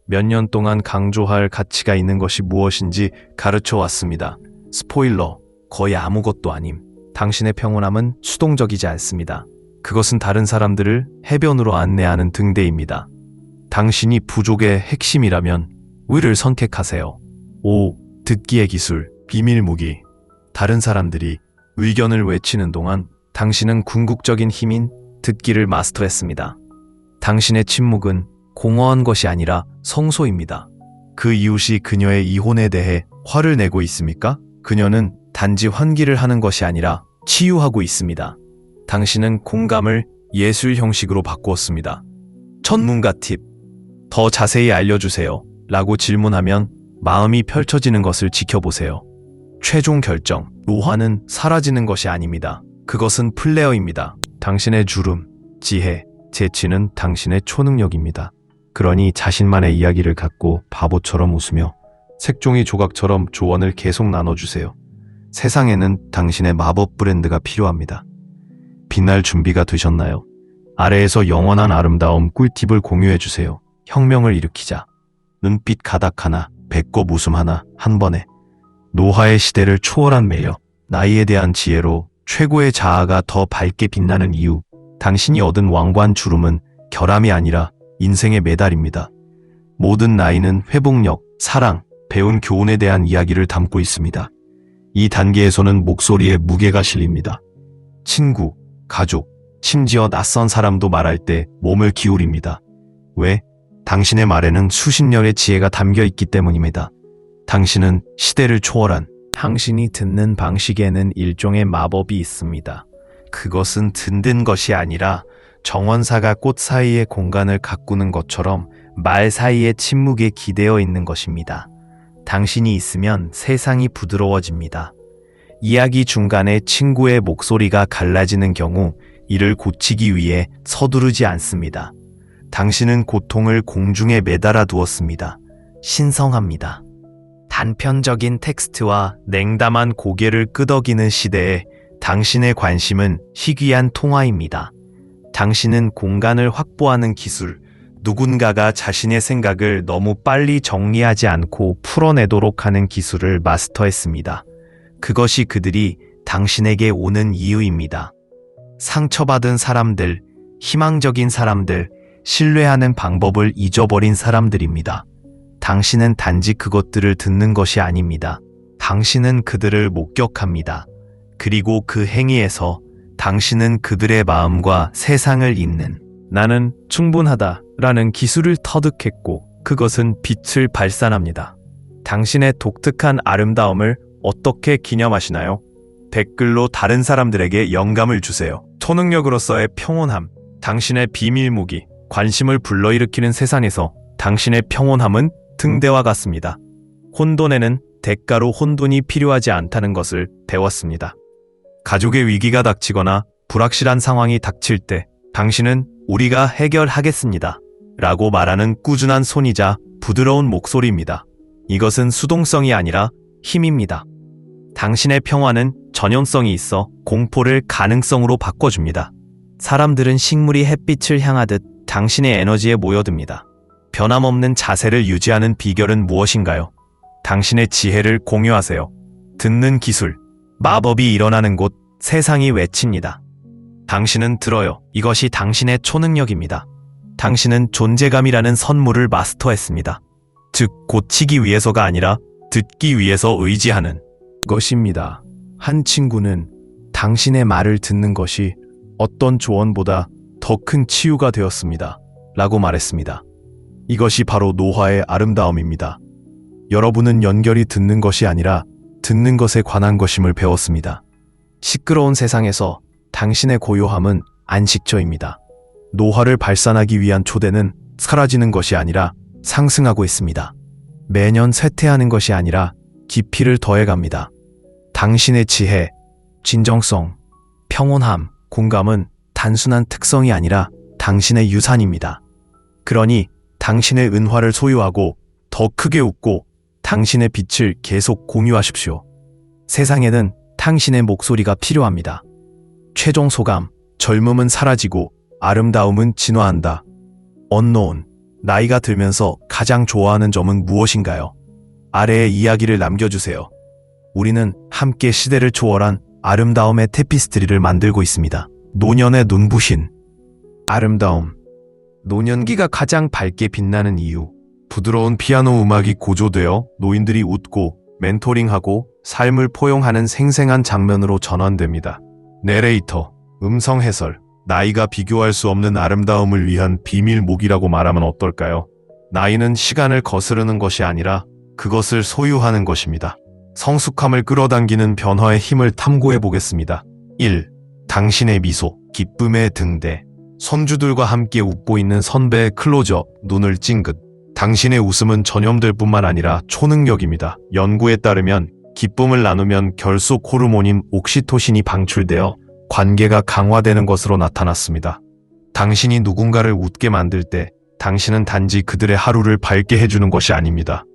몇 년 동안 강조할 가치가 있는 것이 무엇인지 가르쳐 왔습니다. 스포일러, 거의 아무것도 아님. 당신의 평온함은 수동적이지 않습니다. 그것은 다른 사람들을 해변으로 안내하는 등대입니다. 당신이 부족의 핵심이라면 의를 선택하세요. 5. 듣기의 기술, 비밀 무기. 다른 사람들이 의견을 외치는 동안 당신은 궁극적인 힘인 듣기를 마스터했습니다. 당신의 침묵은 공허한 것이 아니라 성소입니다. 그 이웃이 그녀의 이혼에 대해 화를 내고 있습니까? 그녀는 단지 환기를 하는 것이 아니라 치유하고 있습니다. 당신은 공감을 예술 형식으로 바꾸었습니다. 전문가 팁, 더 자세히 알려주세요. 라고 질문하면 마음이 펼쳐지는 것을 지켜보세요. 최종 결정, 노화는 사라지는 것이 아닙니다. 그것은 플레어입니다. 당신의 주름, 지혜, 재치는 당신의 초능력입니다. 그러니 자신만의 이야기를 갖고 바보처럼 웃으며 색종이 조각처럼 조언을 계속 나눠주세요. 세상에는 당신의 마법 브랜드가 필요합니다. 빛날 준비가 되셨나요? 아래에서 영원한 아름다움 꿀팁을 공유해주세요. 혁명을 일으키자. 눈빛 가닥 하나, 배꼽 웃음 하나, 한 번에. 노화의 시대를 초월한 매력, 나이에 대한 지혜로 최고의 자아가 더 밝게 빛나는 이유. 당신이 얻은 왕관 주름은 결함이 아니라 인생의 메달입니다. 모든 나이는 회복력, 사랑, 배운 교훈에 대한 이야기를 담고 있습니다. 이 단계에서는 목소리에 무게가 실립니다. 친구, 가족, 심지어 낯선 사람도 말할 때 몸을 기울입니다. 왜? 당신의 말에는 수십 년의 지혜가 담겨 있기 때문입니다. 당신은 시대를 초월한 당신이 듣는 방식에는 일종의 마법이 있습니다. 그것은 듣는 것이 아니라 정원사가 꽃 사이의 공간을 가꾸는 것처럼 말 사이의 침묵에 기대어 있는 것입니다. 당신이 있으면 세상이 부드러워집니다. 이야기 중간에 친구의 목소리가 갈라지는 경우 이를 고치기 위해 서두르지 않습니다. 당신은 고통을 공중에 매달아 두었습니다. 신성합니다. 단편적인 텍스트와 냉담한 고개를 끄덕이는 시대에 당신의 관심은 희귀한 통화입니다. 당신은 공간을 확보하는 기술, 누군가가 자신의 생각을 너무 빨리 정리하지 않고 풀어내도록 하는 기술을 마스터했습니다. 그것이 그들이 당신에게 오는 이유입니다. 상처받은 사람들, 희망적인 사람들, 신뢰하는 방법을 잊어버린 사람들입니다. 당신은 단지 그것들을 듣는 것이 아닙니다. 당신은 그들을 목격합니다. 그리고 그 행위에서 당신은 그들의 마음과 세상을 잇는 나는 충분하다 라는 기술을 터득했고 그것은 빛을 발산합니다. 당신의 독특한 아름다움을 어떻게 기념하시나요? 댓글로 다른 사람들에게 영감을 주세요. 초능력으로서의 평온함, 당신의 비밀 무기, 관심을 불러일으키는 세상에서 당신의 평온함은 등대와 같습니다. 혼돈에는 대가로 혼돈이 필요하지 않다는 것을 배웠습니다. 가족의 위기가 닥치거나 불확실한 상황이 닥칠 때 당신은 우리가 해결하겠습니다 라고 말하는 꾸준한 손이자 부드러운 목소리입니다. 이것은 수동성이 아니라 힘입니다. 당신의 평화는 전염성이 있어 공포를 가능성으로 바꿔줍니다. 사람들은 식물이 햇빛을 향하듯 당신의 에너지에 모여듭니다. 변함없는 자세를 유지하는 비결은 무엇인가요? 당신의 지혜를 공유하세요. 듣는 기술, 마법이 일어나는 곳, 세상이 외칩니다. 당신은 들어요. 이것이 당신의 초능력입니다. 당신은 존재감이라는 선물을 마스터했습니다. 즉, 고치기 위해서가 아니라 듣기 위해서 의지하는 것입니다. 한 친구는 당신의 말을 듣는 것이 어떤 조언보다 더 큰 치유가 되었습니다. 라고 말했습니다. 이것이 바로 노화의 아름다움입니다. 여러분은 연결이 듣는 것이 아니라 듣는 것에 관한 것임을 배웠습니다. 시끄러운 세상에서 당신의 고요함은 안식처입니다. 노화를 발산하기 위한 초대는 사라지는 것이 아니라 상승하고 있습니다. 매년 쇠퇴하는 것이 아니라 깊이를 더해갑니다. 당신의 지혜, 진정성, 평온함, 공감은 단순한 특성이 아니라 당신의 유산입니다. 그러니 당신의 은화를 소유하고 더 크게 웃고 당신의 빛을 계속 공유하십시오. 세상에는 당신의 목소리가 필요합니다. 최종 소감, 젊음은 사라지고 아름다움은 진화한다. 언노운, 나이가 들면서 가장 좋아하는 점은 무엇인가요? 아래에 이야기를 남겨주세요. 우리는 함께 시대를 초월한 아름다움의 테피스트리를 만들고 있습니다. 노년의 눈부신 아름다움. 노년기가 가장 밝게 빛나는 이유. 부드러운 피아노 음악이 고조되어 노인들이 웃고 멘토링하고 삶을 포용하는 생생한 장면으로 전환됩니다. 내레이터, 음성 해설, 나이가 비교할 수 없는 아름다움을 위한 비밀 무기라고 말하면 어떨까요? 나이는 시간을 거스르는 것이 아니라 그것을 소유하는 것입니다. 성숙함을 끌어당기는 변화의 힘을 탐구해 보겠습니다. 1. 당신의 미소, 기쁨의 등대. 손주들과 함께 웃고 있는 선배의 클로즈업, 눈을 찡긋. 당신의 웃음은 전염될 뿐만 아니라 초능력입니다. 연구에 따르면 기쁨을 나누면 결속 호르몬인 옥시토신이 방출되어 관계가 강화되는 것으로 나타났습니다. 당신이 누군가를 웃게 만들 때 당신은 단지 그들의 하루를 밝게 해주는 것이 아닙니다.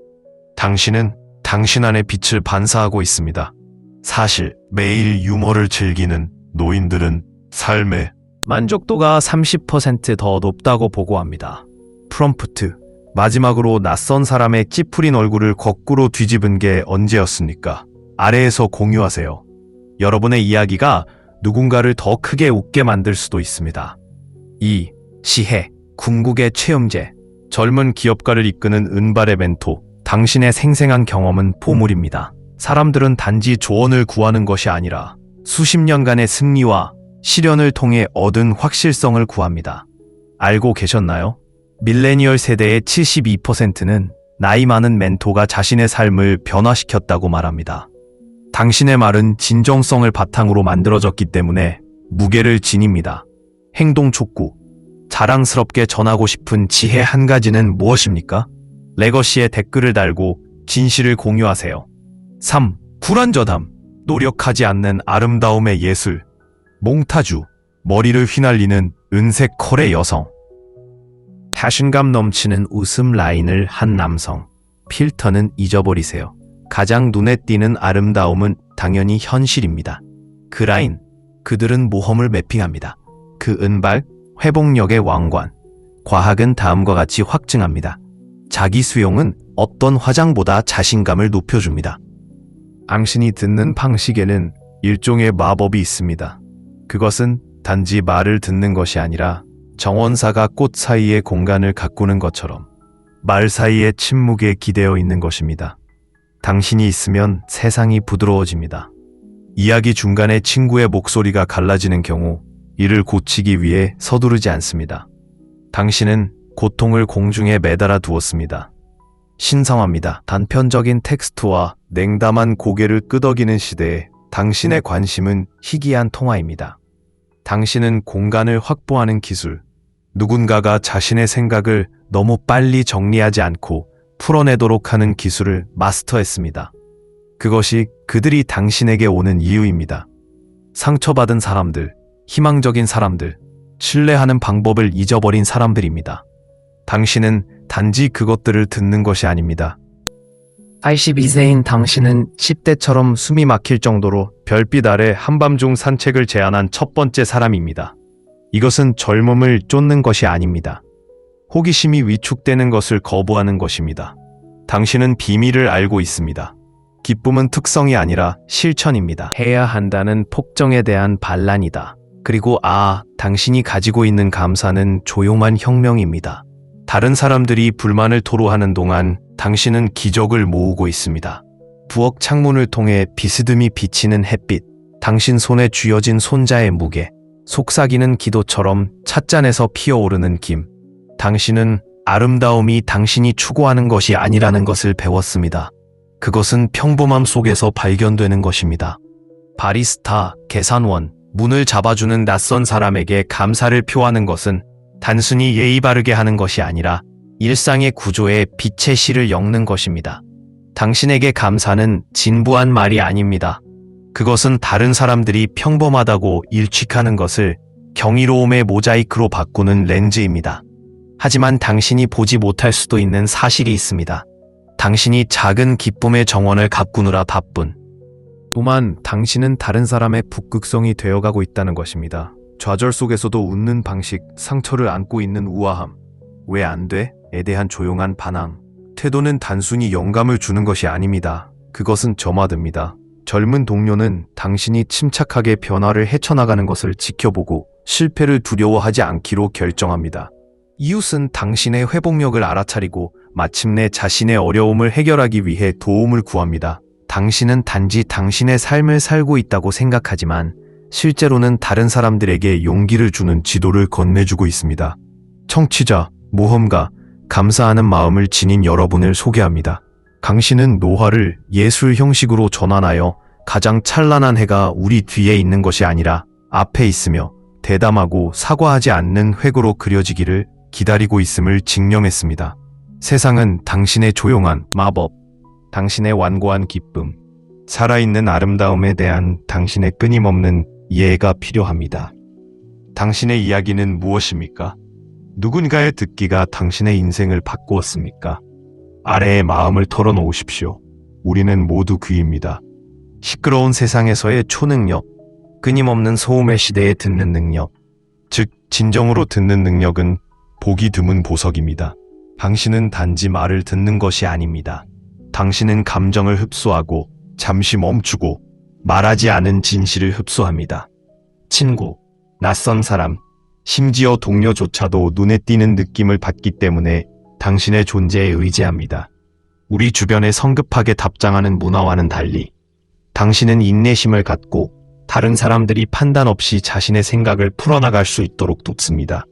당신은 당신 안의 빛을 반사하고 있습니다. 사실 매일 유머를 즐기는 노인들은 삶의 만족도가 30% 더 높다고 보고합니다. 프롬프트. 마지막으로 낯선 사람의 찌푸린 얼굴을 거꾸로 뒤집은 게 언제였습니까? 아래에서 공유하세요. 여러분의 이야기가 누군가를 더 크게 웃게 만들 수도 있습니다. 2. 시해, 궁극의 체험제. 젊은 기업가를 이끄는 은발의 멘토. 당신의 생생한 경험은 보물입니다. 사람들은 단지 조언을 구하는 것이 아니라 수십 년간의 승리와 실현을 통해 얻은 확실성을 구합니다. 알고 계셨나요? 밀레니얼 세대의 72%는 나이 많은 멘토가 자신의 삶을 변화시켰다고 말합니다. 당신의 말은 진정성을 바탕으로 만들어졌기 때문에 무게를 지닙니다. 행동 촉구. 자랑스럽게 전하고 싶은 지혜 한 가지는 무엇입니까? 레거시에 댓글을 달고 진실을 공유하세요. 3. 불완전함. 노력하지 않는 아름다움의 예술. 몽타주. 머리를 휘날리는 은색 컬의 여성. 자신감 넘치는 웃음 라인을 한 남성. 필터는 잊어버리세요. 가장 눈에 띄는 아름다움은 당연히 현실입니다. 그 라인, 그들은 모험을 매핑합니다. 그 은발, 회복력의 왕관. 과학은 다음과 같이 확증합니다. 자기 수용은 어떤 화장보다 자신감을 높여줍니다. 당신이 듣는 방식에는 일종의 마법이 있습니다. 그것은 단지 말을 듣는 것이 아니라 정원사가 꽃 사이의 공간을 가꾸는 것처럼 말 사이의 침묵에 기대어 있는 것입니다. 당신이 있으면 세상이 부드러워집니다. 이야기 중간에 친구의 목소리가 갈라지는 경우 이를 고치기 위해 서두르지 않습니다. 당신은 고통을 공중에 매달아 두었습니다. 신성합니다. 단편적인 텍스트와 냉담한 고개를 끄덕이는 시대에 당신의 관심은 희귀한 통화입니다. 당신은 공간을 확보하는 기술, 누군가가 자신의 생각을 너무 빨리 정리하지 않고 풀어내도록 하는 기술을 마스터했습니다. 그것이 그들이 당신에게 오는 이유입니다. 상처받은 사람들, 희망적인 사람들, 신뢰하는 방법을 잊어버린 사람들입니다. 당신은 단지 그것들을 듣는 것이 아닙니다. 82세인 당신은 10대처럼 숨이 막힐 정도로 별빛 아래 한밤중 산책을 제안한 첫 번째 사람입니다. 이것은 젊음을 쫓는 것이 아닙니다. 호기심이 위축되는 것을 거부하는 것입니다. 당신은 비밀을 알고 있습니다. 기쁨은 특성이 아니라 실천입니다. 해야 한다는 폭정에 대한 반란이다. 그리고 당신이 가지고 있는 감사는 조용한 혁명입니다. 다른 사람들이 불만을 토로하는 동안 당신은 기적을 모으고 있습니다. 부엌 창문을 통해 비스듬히 비치는 햇빛, 당신 손에 쥐어진 손자의 무게, 속삭이는 기도처럼 찻잔에서 피어오르는 김. 당신은 아름다움이 당신이 추구하는 것이 아니라는 것을 배웠습니다. 그것은 평범함 속에서 발견되는 것입니다. 바리스타, 계산원, 문을 잡아주는 낯선 사람에게 감사를 표하는 것은 단순히 예의 바르게 하는 것이 아니라 일상의 구조에 빛의 실을 엮는 것입니다. 당신에게 감사는 진부한 말이 아닙니다. 그것은 다른 사람들이 평범하다고 일취하는 것을 경이로움의 모자이크로 바꾸는 렌즈입니다. 하지만 당신이 보지 못할 수도 있는 사실이 있습니다. 당신이 작은 기쁨의 정원을 가꾸느라 바쁜. 또한 당신은 다른 사람의 북극성이 되어가고 있다는 것입니다. 좌절 속에서도 웃는 방식, 상처를 안고 있는 우아함. 왜 안 돼? 에 대한 조용한 반항. 태도는 단순히 영감을 주는 것이 아닙니다. 그것은 점화됩니다. 젊은 동료는 당신이 침착하게 변화를 헤쳐나가는 것을 지켜보고 실패를 두려워하지 않기로 결정합니다. 이웃은 당신의 회복력을 알아차리고 마침내 자신의 어려움을 해결하기 위해 도움을 구합니다. 당신은 단지 당신의 삶을 살고 있다고 생각하지만 실제로는 다른 사람들에게 용기를 주는 지도를 건네주고 있습니다. 청취자, 모험가, 감사하는 마음을 지닌 여러분을 소개합니다. 당신은 노화를 예술 형식으로 전환하여 가장 찬란한 해가 우리 뒤에 있는 것이 아니라 앞에 있으며 대담하고 사과하지 않는 획으로 그려지기를 기다리고 있음을 증명했습니다. 세상은 당신의 조용한 마법, 당신의 완고한 기쁨, 살아있는 아름다움에 대한 당신의 끊임없는 이해가 필요합니다. 당신의 이야기는 무엇입니까? 누군가의 듣기가 당신의 인생을 바꾸었습니까? 아래의 마음을 털어놓으십시오. 우리는 모두 귀입니다. 시끄러운 세상에서의 초능력, 끊임없는 소음의 시대에 듣는 능력, 즉 진정으로 듣는 능력은 보기 드문 보석입니다. 당신은 단지 말을 듣는 것이 아닙니다. 당신은 감정을 흡수하고 잠시 멈추고 말하지 않은 진실을 흡수합니다. 친구, 낯선 사람, 심지어 동료조차도 눈에 띄는 느낌을 받기 때문에 당신의 존재에 의지합니다. 우리 주변에 성급하게 답장하는 문화와는 달리 당신은 인내심을 갖고 다른 사람들이 판단 없이 자신의 생각을 풀어나갈 수 있도록 돕습니다.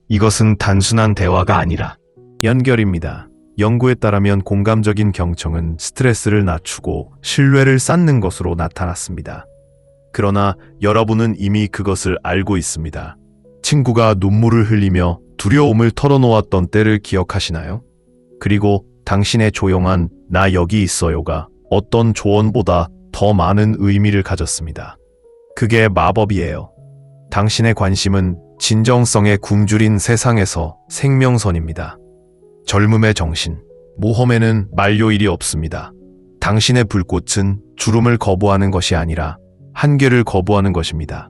이것은 단순한 대화가 아니라 연결입니다. 연구에 따르면 공감적인 경청은 스트레스를 낮추고 신뢰를 쌓는 것으로 나타났습니다. 그러나 여러분은 이미 그것을 알고 있습니다. 친구가 눈물을 흘리며 두려움을 털어놓았던 때를 기억하시나요? 그리고 당신의 조용한 "나 여기 있어요가 어떤 조언보다 더 많은 의미를 가졌습니다. 그게 마법이에요. 당신의 관심은 진정성의 굶주린 세상에서 생명선입니다. 젊음의 정신, 모험에는 만료일이 없습니다. 당신의 불꽃은 주름을 거부하는 것이 아니라 한계를 거부하는 것입니다.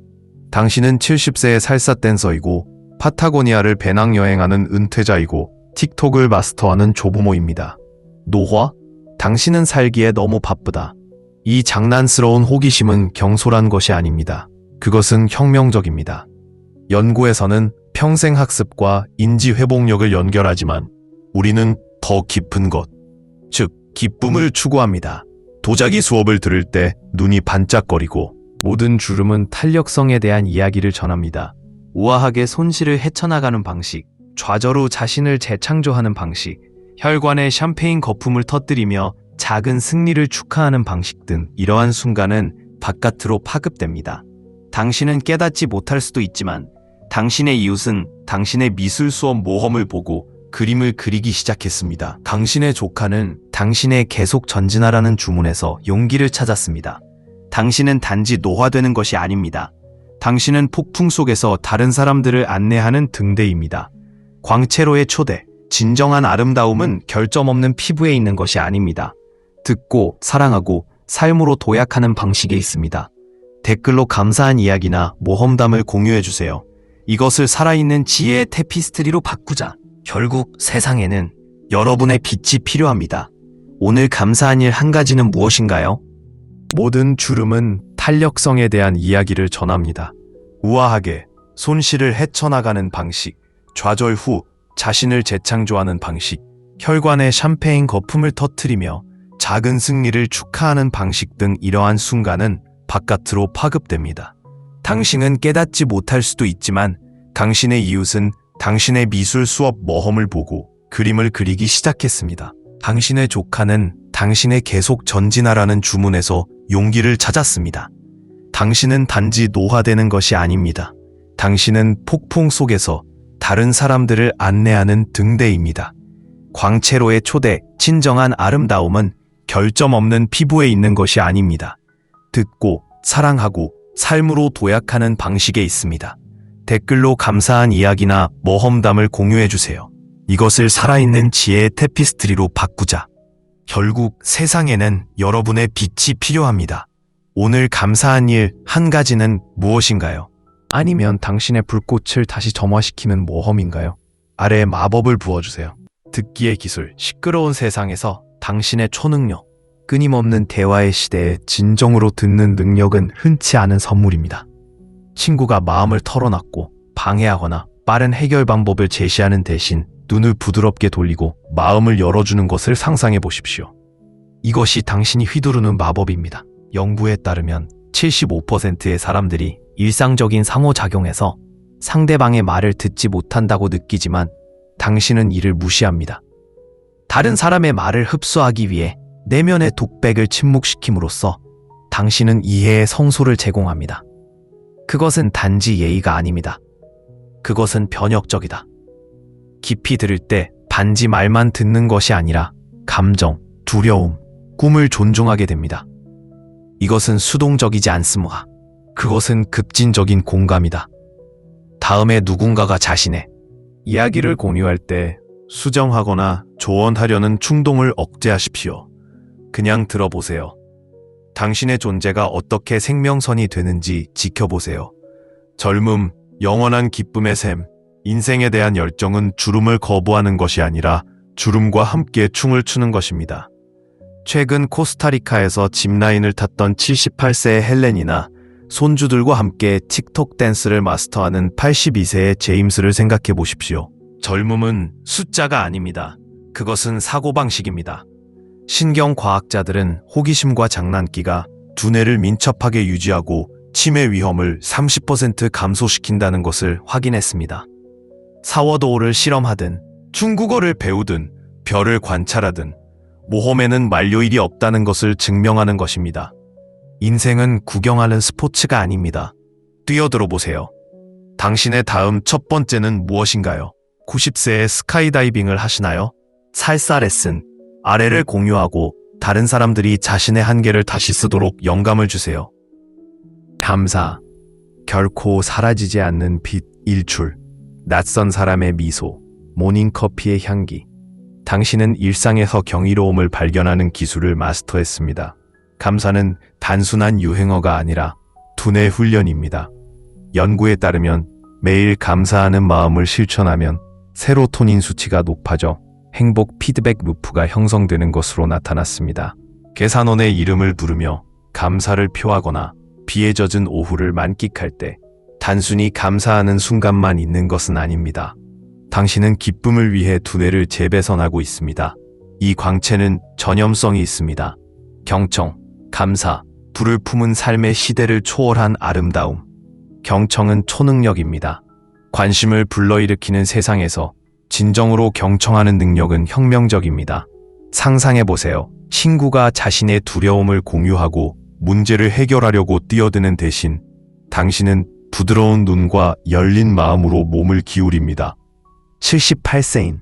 당신은 70세의 살사 댄서이고 파타고니아를 배낭여행하는 은퇴자이고 틱톡을 마스터하는 조부모입니다. 노화? 당신은 살기에 너무 바쁘다. 이 장난스러운 호기심은 경솔한 것이 아닙니다. 그것은 혁명적입니다. 연구에서는 평생 학습과 인지 회복력을 연결하지만 우리는 더 깊은 것, 즉 기쁨을 추구합니다. 도자기 수업을 들을 때 눈이 반짝거리고 모든 주름은 탄력성에 대한 이야기를 전합니다. 우아하게 손실을 헤쳐나가는 방식, 좌절 후 자신을 재창조하는 방식, 혈관에 샴페인 거품을 터뜨리며 작은 승리를 축하하는 방식 등 이러한 순간은 바깥으로 파급됩니다. 당신은 깨닫지 못할 수도 있지만 당신의 이웃은 당신의 미술 수업 모험을 보고 그림을 그리기 시작했습니다. 당신의 조카는 당신의 계속 전진하라는 주문에서 용기를 찾았습니다. 당신은 단지 노화되는 것이 아닙니다. 당신은 폭풍 속에서 다른 사람들을 안내하는 등대입니다. 광채로의 초대, 진정한 아름다움은 결점 없는 피부에 있는 것이 아닙니다. 듣고 사랑하고 삶으로 도약하는 방식에 있습니다. 댓글로 감사한 이야기나 모험담을 공유해주세요. 이것을 살아있는 지혜의 테피스트리로 바꾸자. 결국 세상에는 여러분의 빛이 필요합니다. 오늘 감사한 일 한 가지는 무엇인가요? 모든 주름은 탄력성에 대한 이야기를 전합니다. 우아하게 손실을 헤쳐나가는 방식, 좌절 후 자신을 재창조하는 방식, 혈관에 샴페인 거품을 터뜨리며 작은 승리를 축하하는 방식 등 이러한 순간은 바깥으로 파급됩니다. 당신은 깨닫지 못할 수도 있지만 당신의 이웃은 당신의 미술 수업 모험을 보고 그림을 그리기 시작했습니다. 당신의 조카는 당신의 계속 전진하라는 주문에서 용기를 찾았습니다. 당신은 단지 노화되는 것이 아닙니다. 당신은 폭풍 속에서 다른 사람들을 안내하는 등대입니다. 광채로의 초대, 진정한 아름다움은 결점 없는 피부에 있는 것이 아닙니다. 듣고 사랑하고 삶으로 도약하는 방식에 있습니다. 댓글로 감사한 이야기나 모험담을 공유해주세요. 이것을 살아있는 지혜의 테피스트리로 바꾸자. 결국 세상에는 여러분의 빛이 필요합니다. 오늘 감사한 일 한 가지는 무엇인가요? 아니면 당신의 불꽃을 다시 점화시키는 모험인가요? 아래에 마법을 부어주세요. 듣기의 기술, 시끄러운 세상에서 당신의 초능력, 끊임없는 대화의 시대에 진정으로 듣는 능력은 흔치 않은 선물입니다. 친구가 마음을 털어놨고 방해하거나 빠른 해결 방법을 제시하는 대신 눈을 부드럽게 돌리고 마음을 열어주는 것을 상상해 보십시오. 이것이 당신이 휘두르는 마법입니다. 연구에 따르면 75%의 사람들이 일상적인 상호작용에서 상대방의 말을 듣지 못한다고 느끼지만 당신은 이를 무시합니다. 다른 사람의 말을 흡수하기 위해 내면의 독백을 침묵시킴으로써 당신은 이해의 성소를 제공합니다. 그것은 단지 예의가 아닙니다. 그것은 변혁적이다. 깊이 들을 때 단지 말만 듣는 것이 아니라 감정, 두려움, 꿈을 존중하게 됩니다. 이것은 수동적이지 않습니다. 그것은 급진적인 공감이다. 다음에 누군가가 자신의 이야기를 공유할 때 수정하거나 조언하려는 충동을 억제하십시오. 그냥 들어보세요. 당신의 존재가 어떻게 생명선이 되는지 지켜보세요. 젊음, 영원한 기쁨의 샘, 인생에 대한 열정은 주름을 거부하는 것이 아니라 주름과 함께 춤을 추는 것입니다. 최근 코스타리카에서 짚라인을 탔던 78세의 헬렌이나 손주들과 함께 틱톡 댄스를 마스터하는 82세의 제임스를 생각해 보십시오. 젊음은 숫자가 아닙니다. 그것은 사고방식입니다. 신경과학자들은 호기심과 장난기가 두뇌를 민첩하게 유지하고 치매 위험을 30% 감소시킨다는 것을 확인했습니다. 사워도우를 실험하든 중국어를 배우든 별을 관찰하든 모험에는 만료일이 없다는 것을 증명하는 것입니다. 인생은 구경하는 스포츠가 아닙니다. 뛰어들어 보세요. 당신의 다음 첫 번째는 무엇인가요? 90세에 스카이다이빙을 하시나요? 살사 레슨, 아래를 공유하고 다른 사람들이 자신의 한계를 다시 쓰도록 영감을 주세요. 감사, 결코 사라지지 않는 빛 일출, 낯선 사람의 미소, 모닝커피의 향기. 당신은 일상에서 경이로움을 발견하는 기술을 마스터했습니다. 감사는 단순한 유행어가 아니라 두뇌 훈련입니다. 연구에 따르면 매일 감사하는 마음을 실천하면 세로토닌 수치가 높아져 행복 피드백 루프가 형성되는 것으로 나타났습니다. 계산원의 이름을 부르며 감사를 표하거나 비에 젖은 오후를 만끽할 때 단순히 감사하는 순간만 있는 것은 아닙니다. 당신은 기쁨을 위해 두뇌를 재배선하고 있습니다. 이 광채는 전염성이 있습니다. 경청, 감사, 불을 품은 삶의 시대를 초월한 아름다움. 경청은 초능력입니다. 관심을 불러일으키는 세상에서 진정으로 경청하는 능력은 혁명적입니다. 상상해보세요. 친구가 자신의 두려움을 공유하고 문제를 해결하려고 뛰어드는 대신 당신은 부드러운 눈과 열린 마음으로 몸을 기울입니다. 78세인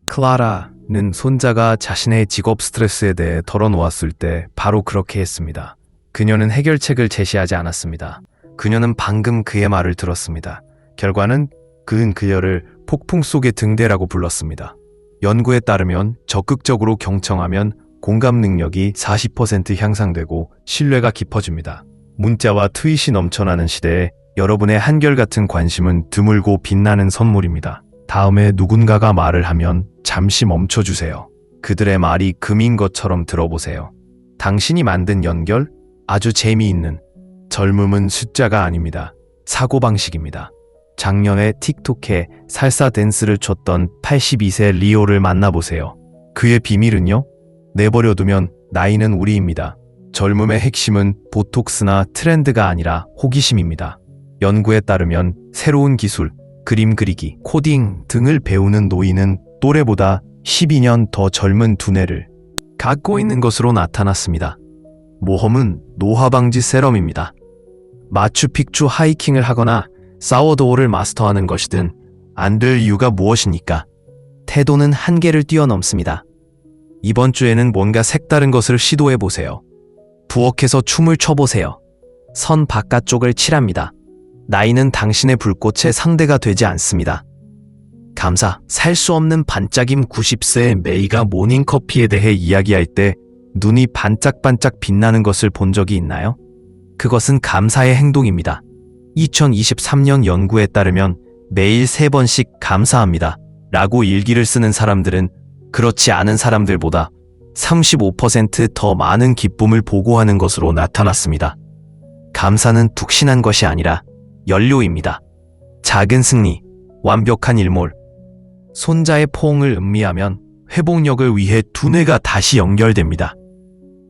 클라라는 손자가 자신의 직업 스트레스에 대해 털어놓았을 때 바로 그렇게 했습니다. 그녀는 해결책을 제시하지 않았습니다. 그녀는 방금 그의 말을 들었습니다. 결과는 그는 그녀를 폭풍 속의 등대라고 불렀습니다. 연구에 따르면 적극적으로 경청하면 공감 능력이 40% 향상되고 신뢰가 깊어집니다. 문자와 트윗이 넘쳐나는 시대에 여러분의 한결같은 관심은 드물고 빛나는 선물입니다. 다음에 누군가가 말을 하면 잠시 멈춰주세요. 그들의 말이 금인 것처럼 들어보세요. 당신이 만든 연결? 아주 재미있는. 젊음은 숫자가 아닙니다. 사고방식입니다. 작년에 틱톡에 살사 댄스를 췄던 82세 리오를 만나보세요. 그의 비밀은요? 내버려두면 나이는 우리입니다. 젊음의 핵심은 보톡스나 트렌드가 아니라 호기심입니다. 연구에 따르면 새로운 기술, 그림 그리기, 코딩 등을 배우는 노인은 또래보다 12년 더 젊은 두뇌를 갖고 있는 것으로 나타났습니다. 모험은 노화방지 세럼입니다. 마추픽추 하이킹을 하거나 사워도우를 마스터하는 것이든 안 될 이유가 무엇입니까? 태도는 한계를 뛰어넘습니다. 이번 주에는 뭔가 색다른 것을 시도해보세요. 부엌에서 춤을 춰보세요. 선 바깥쪽을 칠합니다. 나이는 당신의 불꽃의 상대가 되지 않습니다. 감사, 살 수 없는 반짝임 90세의 메이가 모닝커피에 대해 이야기할 때 눈이 반짝반짝 빛나는 것을 본 적이 있나요? 그것은 감사의 행동입니다. 2023년 연구에 따르면 매일 3번씩 감사합니다 라고 일기를 쓰는 사람들은 그렇지 않은 사람들보다 35% 많은 기쁨을 보고하는 것으로 나타났습니다. 감사는 푹신한 것이 아니라 연료입니다. 작은 승리, 완벽한 일몰. 손자의 포옹을 음미하면 회복력을 위해 두뇌가 다시 연결됩니다.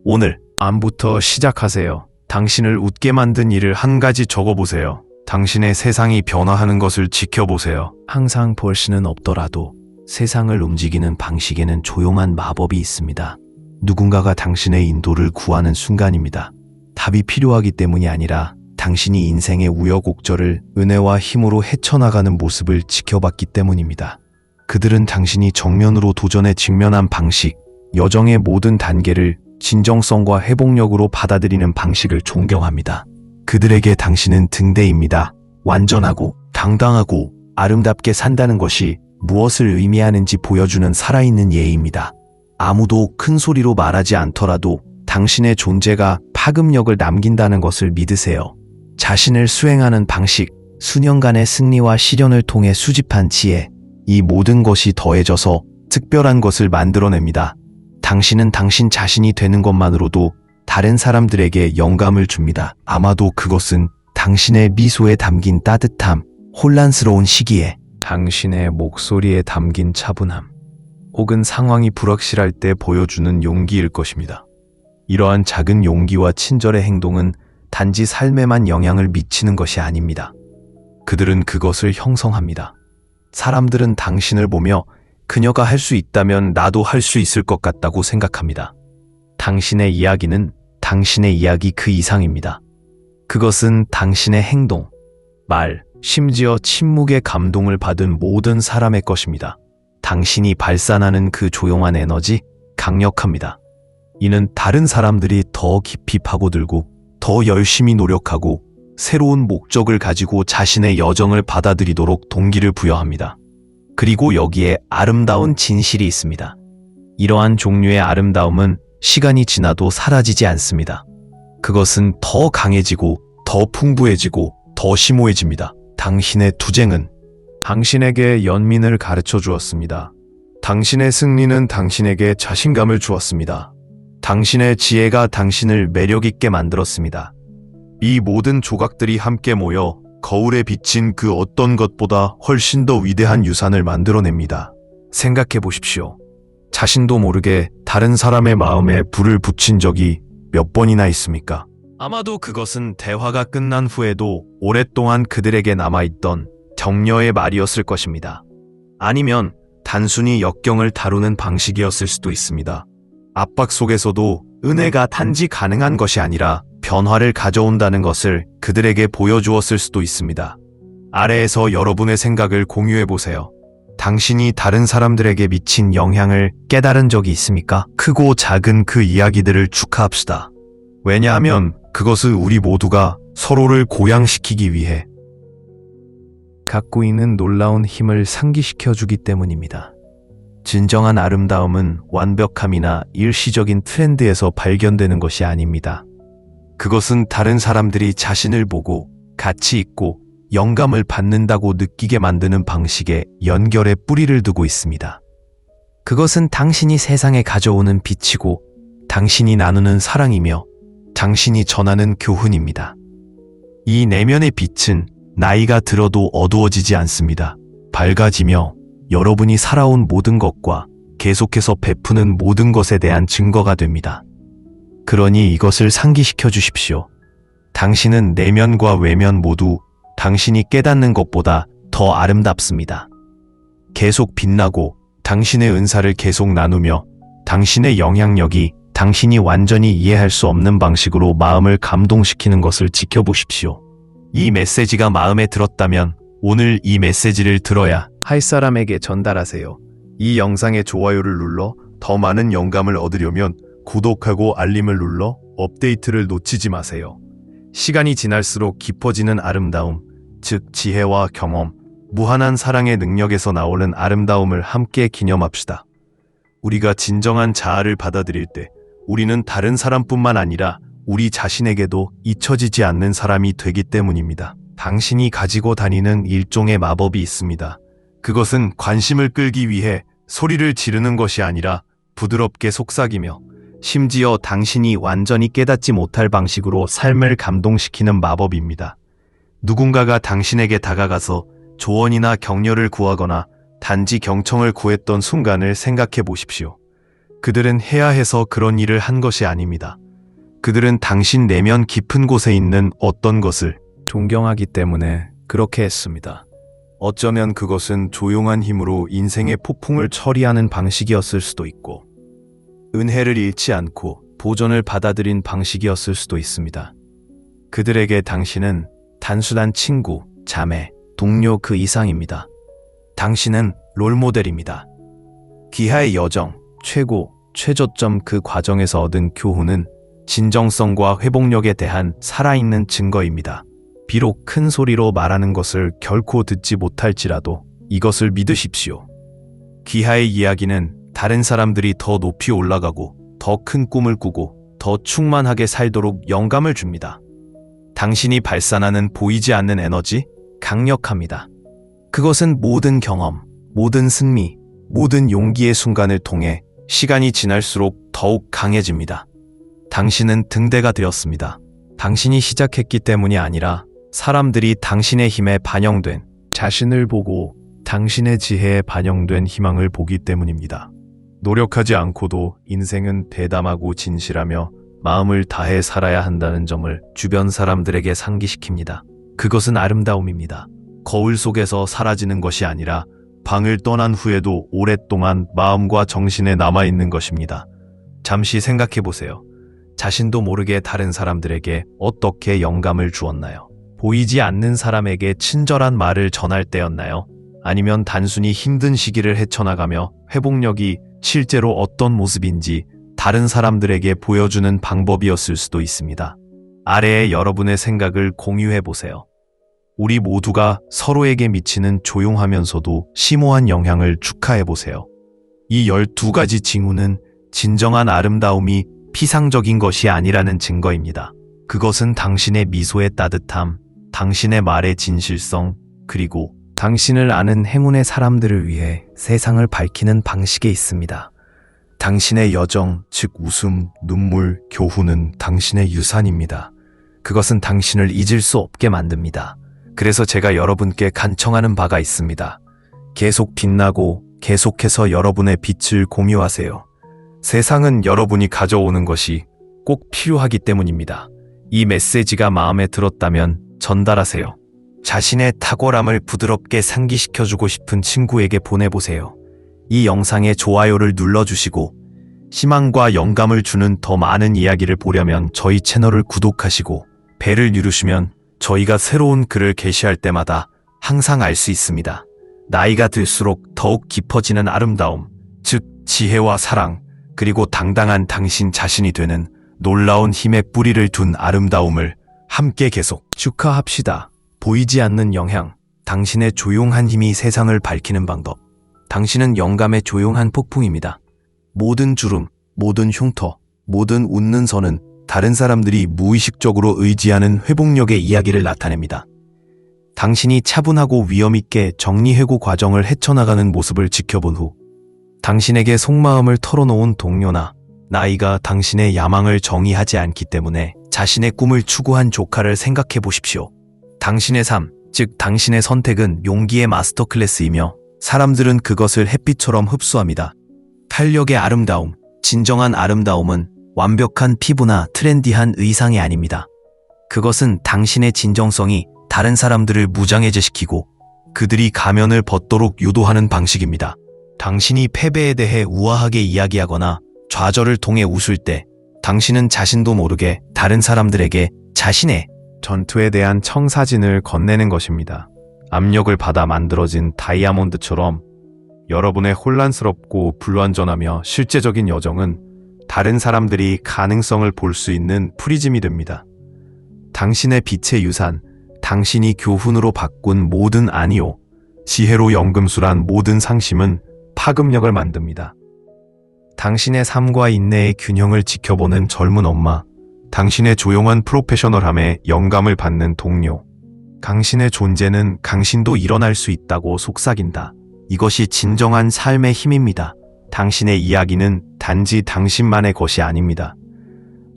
오늘 암부터 시작하세요. 당신을 웃게 만든 일을 한 가지 적어보세요. 당신의 세상이 변화하는 것을 지켜보세요. 항상 볼 수는 없더라도 세상을 움직이는 방식에는 조용한 마법이 있습니다. 누군가가 당신의 인도를 구하는 순간입니다. 답이 필요하기 때문이 아니라 당신이 인생의 우여곡절을 은혜와 힘으로 헤쳐나가는 모습을 지켜봤기 때문입니다. 그들은 당신이 정면으로 도전에 직면한 방식, 여정의 모든 단계를 진정성과 회복력으로 받아들이는 방식을 존경합니다. 그들에게 당신은 등대입니다. 완전하고 당당하고 아름답게 산다는 것이 무엇을 의미하는지 보여주는 살아있는 예입니다. 아무도 큰 소리로 말하지 않더라도 당신의 존재가 파급력을 남긴다는 것을 믿으세요. 자신을 수행하는 방식, 수년간의 승리와 시련을 통해 수집한 지혜, 이 모든 것이 더해져서 특별한 것을 만들어냅니다. 당신은 당신 자신이 되는 것만으로도 다른 사람들에게 영감을 줍니다. 아마도 그것은 당신의 미소에 담긴 따뜻함, 혼란스러운 시기에 당신의 목소리에 담긴 차분함, 혹은 상황이 불확실할 때 보여주는 용기일 것입니다. 이러한 작은 용기와 친절의 행동은 단지 삶에만 영향을 미치는 것이 아닙니다. 그들은 그것을 형성합니다. 사람들은 당신을 보며 그녀가 할 수 있다면 나도 할 수 있을 것 같다고 생각합니다. 당신의 이야기는 당신의 이야기 그 이상입니다. 그것은 당신의 행동, 말, 심지어 침묵의 감동을 받은 모든 사람의 것입니다. 당신이 발산하는 그 조용한 에너지, 강력합니다. 이는 다른 사람들이 더 깊이 파고들고 더 열심히 노력하고 새로운 목적을 가지고 자신의 여정을 받아들이도록 동기를 부여합니다. 그리고 여기에 아름다운 진실이 있습니다. 이러한 종류의 아름다움은 시간이 지나도 사라지지 않습니다. 그것은 더 강해지고 더 풍부해지고 더 심오해집니다. 당신의 투쟁은 당신에게 연민을 가르쳐 주었습니다. 당신의 승리는 당신에게 자신감을 주었습니다. 당신의 지혜가 당신을 매력 있게 만들었습니다. 이 모든 조각들이 함께 모여 거울에 비친 그 어떤 것보다 훨씬 더 위대한 유산을 만들어냅니다. 생각해 보십시오. 자신도 모르게 다른 사람의 마음에 불을 붙인 적이 몇 번이나 있습니까? 아마도 그것은 대화가 끝난 후에도 오랫동안 그들에게 남아있던 격려의 말이었을 것입니다. 아니면 단순히 역경을 다루는 방식이었을 수도 있습니다. 압박 속에서도 은혜가 단지 가능한 것이 아니라 변화를 가져온다는 것을 그들에게 보여주었을 수도 있습니다. 아래에서 여러분의 생각을 공유해 보세요. 당신이 다른 사람들에게 미친 영향을 깨달은 적이 있습니까? 크고 작은 그 이야기들을 축하합시다. 왜냐하면 그것은 우리 모두가 서로를 고양시키기 위해 갖고 있는 놀라운 힘을 상기시켜 주기 때문입니다. 진정한 아름다움은 완벽함이나 일시적인 트렌드에서 발견되는 것이 아닙니다. 그것은 다른 사람들이 자신을 보고 가치 있고 영감을 받는다고 느끼게 만드는 방식에 연결의 뿌리를 두고 있습니다. 그것은 당신이 세상에 가져오는 빛이고 당신이 나누는 사랑이며 당신이 전하는 교훈입니다. 이 내면의 빛은 나이가 들어도 어두워지지 않습니다. 밝아지며 여러분이 살아온 모든 것과 계속해서 베푸는 모든 것에 대한 증거가 됩니다. 그러니 이것을 상기시켜 주십시오. 당신은 내면과 외면 모두 당신이 깨닫는 것보다 더 아름답습니다. 계속 빛나고 당신의 은사를 계속 나누며 당신의 영향력이 당신이 완전히 이해할 수 없는 방식으로 마음을 감동시키는 것을 지켜보십시오. 이 메시지가 마음에 들었다면 오늘 이 메시지를 들어야 할 사람에게 전달하세요. 이 영상의 좋아요를 눌러 더 많은 영감을 얻으려면 구독하고 알림을 눌러 업데이트를 놓치지 마세요. 시간이 지날수록 깊어지는 아름다움, 즉 지혜와 경험, 무한한 사랑의 능력에서 나오는 아름다움을 함께 기념합시다. 우리가 진정한 자아를 받아들일 때 우리는 다른 사람뿐만 아니라 우리 자신에게도 잊혀지지 않는 사람이 되기 때문입니다. 당신이 가지고 다니는 일종의 마법이 있습니다. 그것은 관심을 끌기 위해 소리를 지르는 것이 아니라 부드럽게 속삭이며 심지어 당신이 완전히 깨닫지 못할 방식으로 삶을 감동시키는 마법입니다. 누군가가 당신에게 다가가서 조언이나 격려를 구하거나 단지 경청을 구했던 순간을 생각해 보십시오. 그들은 해야 해서 그런 일을 한 것이 아닙니다. 그들은 당신 내면 깊은 곳에 있는 어떤 것을 존경하기 때문에 그렇게 했습니다. 어쩌면 그것은 조용한 힘으로 인생의 폭풍을 처리하는 방식이었을 수도 있고, 은혜를 잃지 않고 보전을 받아들인 방식이었을 수도 있습니다. 그들에게 당신은 단순한 친구, 자매, 동료 그 이상입니다. 당신은 롤모델입니다. 기하의 여정, 최고, 최저점 그 과정에서 얻은 교훈은 진정성과 회복력에 대한 살아있는 증거입니다. 비록 큰 소리로 말하는 것을 결코 듣지 못할지라도 이것을 믿으십시오. 기하의 이야기는 다른 사람들이 더 높이 올라가고 더 큰 꿈을 꾸고 더 충만하게 살도록 영감을 줍니다. 당신이 발산하는 보이지 않는 에너지, 강력합니다. 그것은 모든 경험, 모든 승리, 모든 용기의 순간을 통해 시간이 지날수록 더욱 강해집니다. 당신은 등대가 되었습니다. 당신이 시작했기 때문이 아니라 사람들이 당신의 힘에 반영된 자신을 보고 당신의 지혜에 반영된 희망을 보기 때문입니다. 노력하지 않고도 인생은 대담하고 진실하며 마음을 다해 살아야 한다는 점을 주변 사람들에게 상기시킵니다. 그것은 아름다움입니다. 거울 속에서 사라지는 것이 아니라 방을 떠난 후에도 오랫동안 마음과 정신에 남아있는 것입니다. 잠시 생각해 보세요. 자신도 모르게 다른 사람들에게 어떻게 영감을 주었나요? 보이지 않는 사람에게 친절한 말을 전할 때였나요? 아니면 단순히 힘든 시기를 헤쳐나가며 회복력이 실제로 어떤 모습인지 다른 사람들에게 보여주는 방법이었을 수도 있습니다. 아래에 여러분의 생각을 공유해 보세요. 우리 모두가 서로에게 미치는 조용하면서도 심오한 영향을 축하해 보세요. 이 12가지 징후는 진정한 아름다움이 피상적인 것이 아니라는 증거입니다. 그것은 당신의 미소의 따뜻함, 당신의 말의 진실성, 그리고 당신을 아는 행운의 사람들을 위해 세상을 밝히는 방식에 있습니다. 당신의 여정, 즉 웃음, 눈물, 교훈은 당신의 유산입니다. 그것은 당신을 잊을 수 없게 만듭니다. 그래서 제가 여러분께 간청하는 바가 있습니다. 계속 빛나고 계속해서 여러분의 빛을 공유하세요. 세상은 여러분이 가져오는 것이 꼭 필요하기 때문입니다. 이 메시지가 마음에 들었다면 전달하세요. 자신의 탁월함을 부드럽게 상기시켜주고 싶은 친구에게 보내보세요. 이 영상에 좋아요를 눌러주시고 희망과 영감을 주는 더 많은 이야기를 보려면 저희 채널을 구독하시고 벨을 누르시면 저희가 새로운 글을 게시할 때마다 항상 알 수 있습니다. 나이가 들수록 더욱 깊어지는 아름다움, 즉 지혜와 사랑, 그리고 당당한 당신 자신이 되는 놀라운 힘의 뿌리를 둔 아름다움을 함께 계속 축하합시다. 보이지 않는 영향, 당신의 조용한 힘이 세상을 밝히는 방법. 당신은 영감의 조용한 폭풍입니다. 모든 주름, 모든 흉터, 모든 웃는 선은 다른 사람들이 무의식적으로 의지하는 회복력의 이야기를 나타냅니다. 당신이 차분하고 위엄있게 정리회고 과정을 헤쳐나가는 모습을 지켜본 후 당신에게 속마음을 털어놓은 동료나 나이가 당신의 야망을 정의하지 않기 때문에 자신의 꿈을 추구한 조카를 생각해 보십시오. 당신의 삶, 즉 당신의 선택은 용기의 마스터 클래스이며 사람들은 그것을 햇빛처럼 흡수합니다. 탄력의 아름다움, 진정한 아름다움은 완벽한 피부나 트렌디한 의상이 아닙니다. 그것은 당신의 진정성이 다른 사람들을 무장해제시키고 그들이 가면을 벗도록 유도하는 방식입니다. 당신이 패배에 대해 우아하게 이야기하거나 좌절을 통해 웃을 때 당신은 자신도 모르게 다른 사람들에게 자신의 전투에 대한 청사진을 건네는 것입니다. 압력을 받아 만들어진 다이아몬드처럼 여러분의 혼란스럽고 불완전하며 실제적인 여정은 다른 사람들이 가능성을 볼 수 있는 프리즘이 됩니다. 당신의 빛의 유산, 당신이 교훈으로 바꾼 모든 아니오, 지혜로 연금술한 모든 상심은 파급력을 만듭니다. 당신의 삶과 인내의 균형을 지켜보는 젊은 엄마, 당신의 조용한 프로페셔널함에 영감을 받는 동료, 당신의 존재는 당신도 일어날 수 있다고 속삭인다. 이것이 진정한 삶의 힘입니다. 당신의 이야기는 단지 당신만의 것이 아닙니다.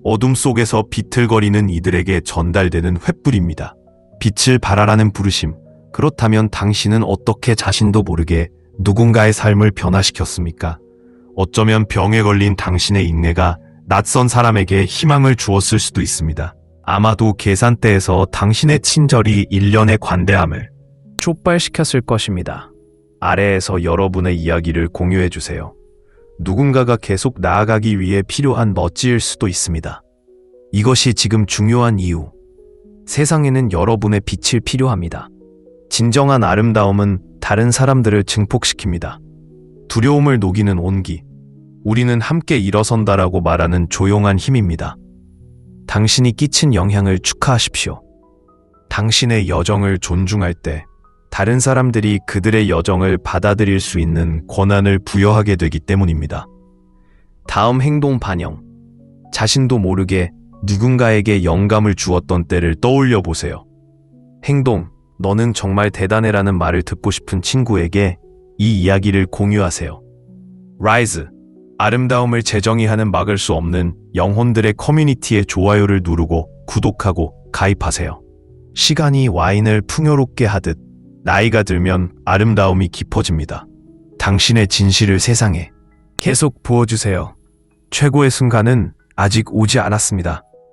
어둠 속에서 비틀거리는 이들에게 전달되는 횃불입니다. 빛을 발하라는 부르심. 그렇다면 당신은 어떻게 자신도 모르게 누군가의 삶을 변화시켰습니까? 어쩌면 병에 걸린 당신의 인내가 낯선 사람에게 희망을 주었을 수도 있습니다. 아마도 계산대에서 당신의 친절이 일련의 관대함을 촉발시켰을 것입니다. 아래에서 여러분의 이야기를 공유해 주세요. 누군가가 계속 나아가기 위해 필요한 멋지일 수도 있습니다. 이것이 지금 중요한 이유. 세상에는 여러분의 빛이 필요합니다. 진정한 아름다움은 다른 사람들을 증폭시킵니다. 두려움을 녹이는 온기. 우리는 함께 일어선다라고 말하는 조용한 힘입니다. 당신이 끼친 영향을 축하하십시오. 당신의 여정을 존중할 때 다른 사람들이 그들의 여정을 받아들일 수 있는 권한을 부여하게 되기 때문입니다. 다음 행동 반영. 자신도 모르게 누군가에게 영감을 주었던 때를 떠올려 보세요. 행동, 너는 정말 대단해라는 말을 듣고 싶은 친구에게 이 이야기를 공유하세요. Rise, 아름다움을 재정의하는 막을 수 없는 영혼들의 커뮤니티에 좋아요를 누르고 구독하고 가입하세요. 시간이 와인을 풍요롭게 하듯 나이가 들면 아름다움이 깊어집니다. 당신의 진실을 세상에 계속 부어주세요. 최고의 순간은 아직 오지 않았습니다.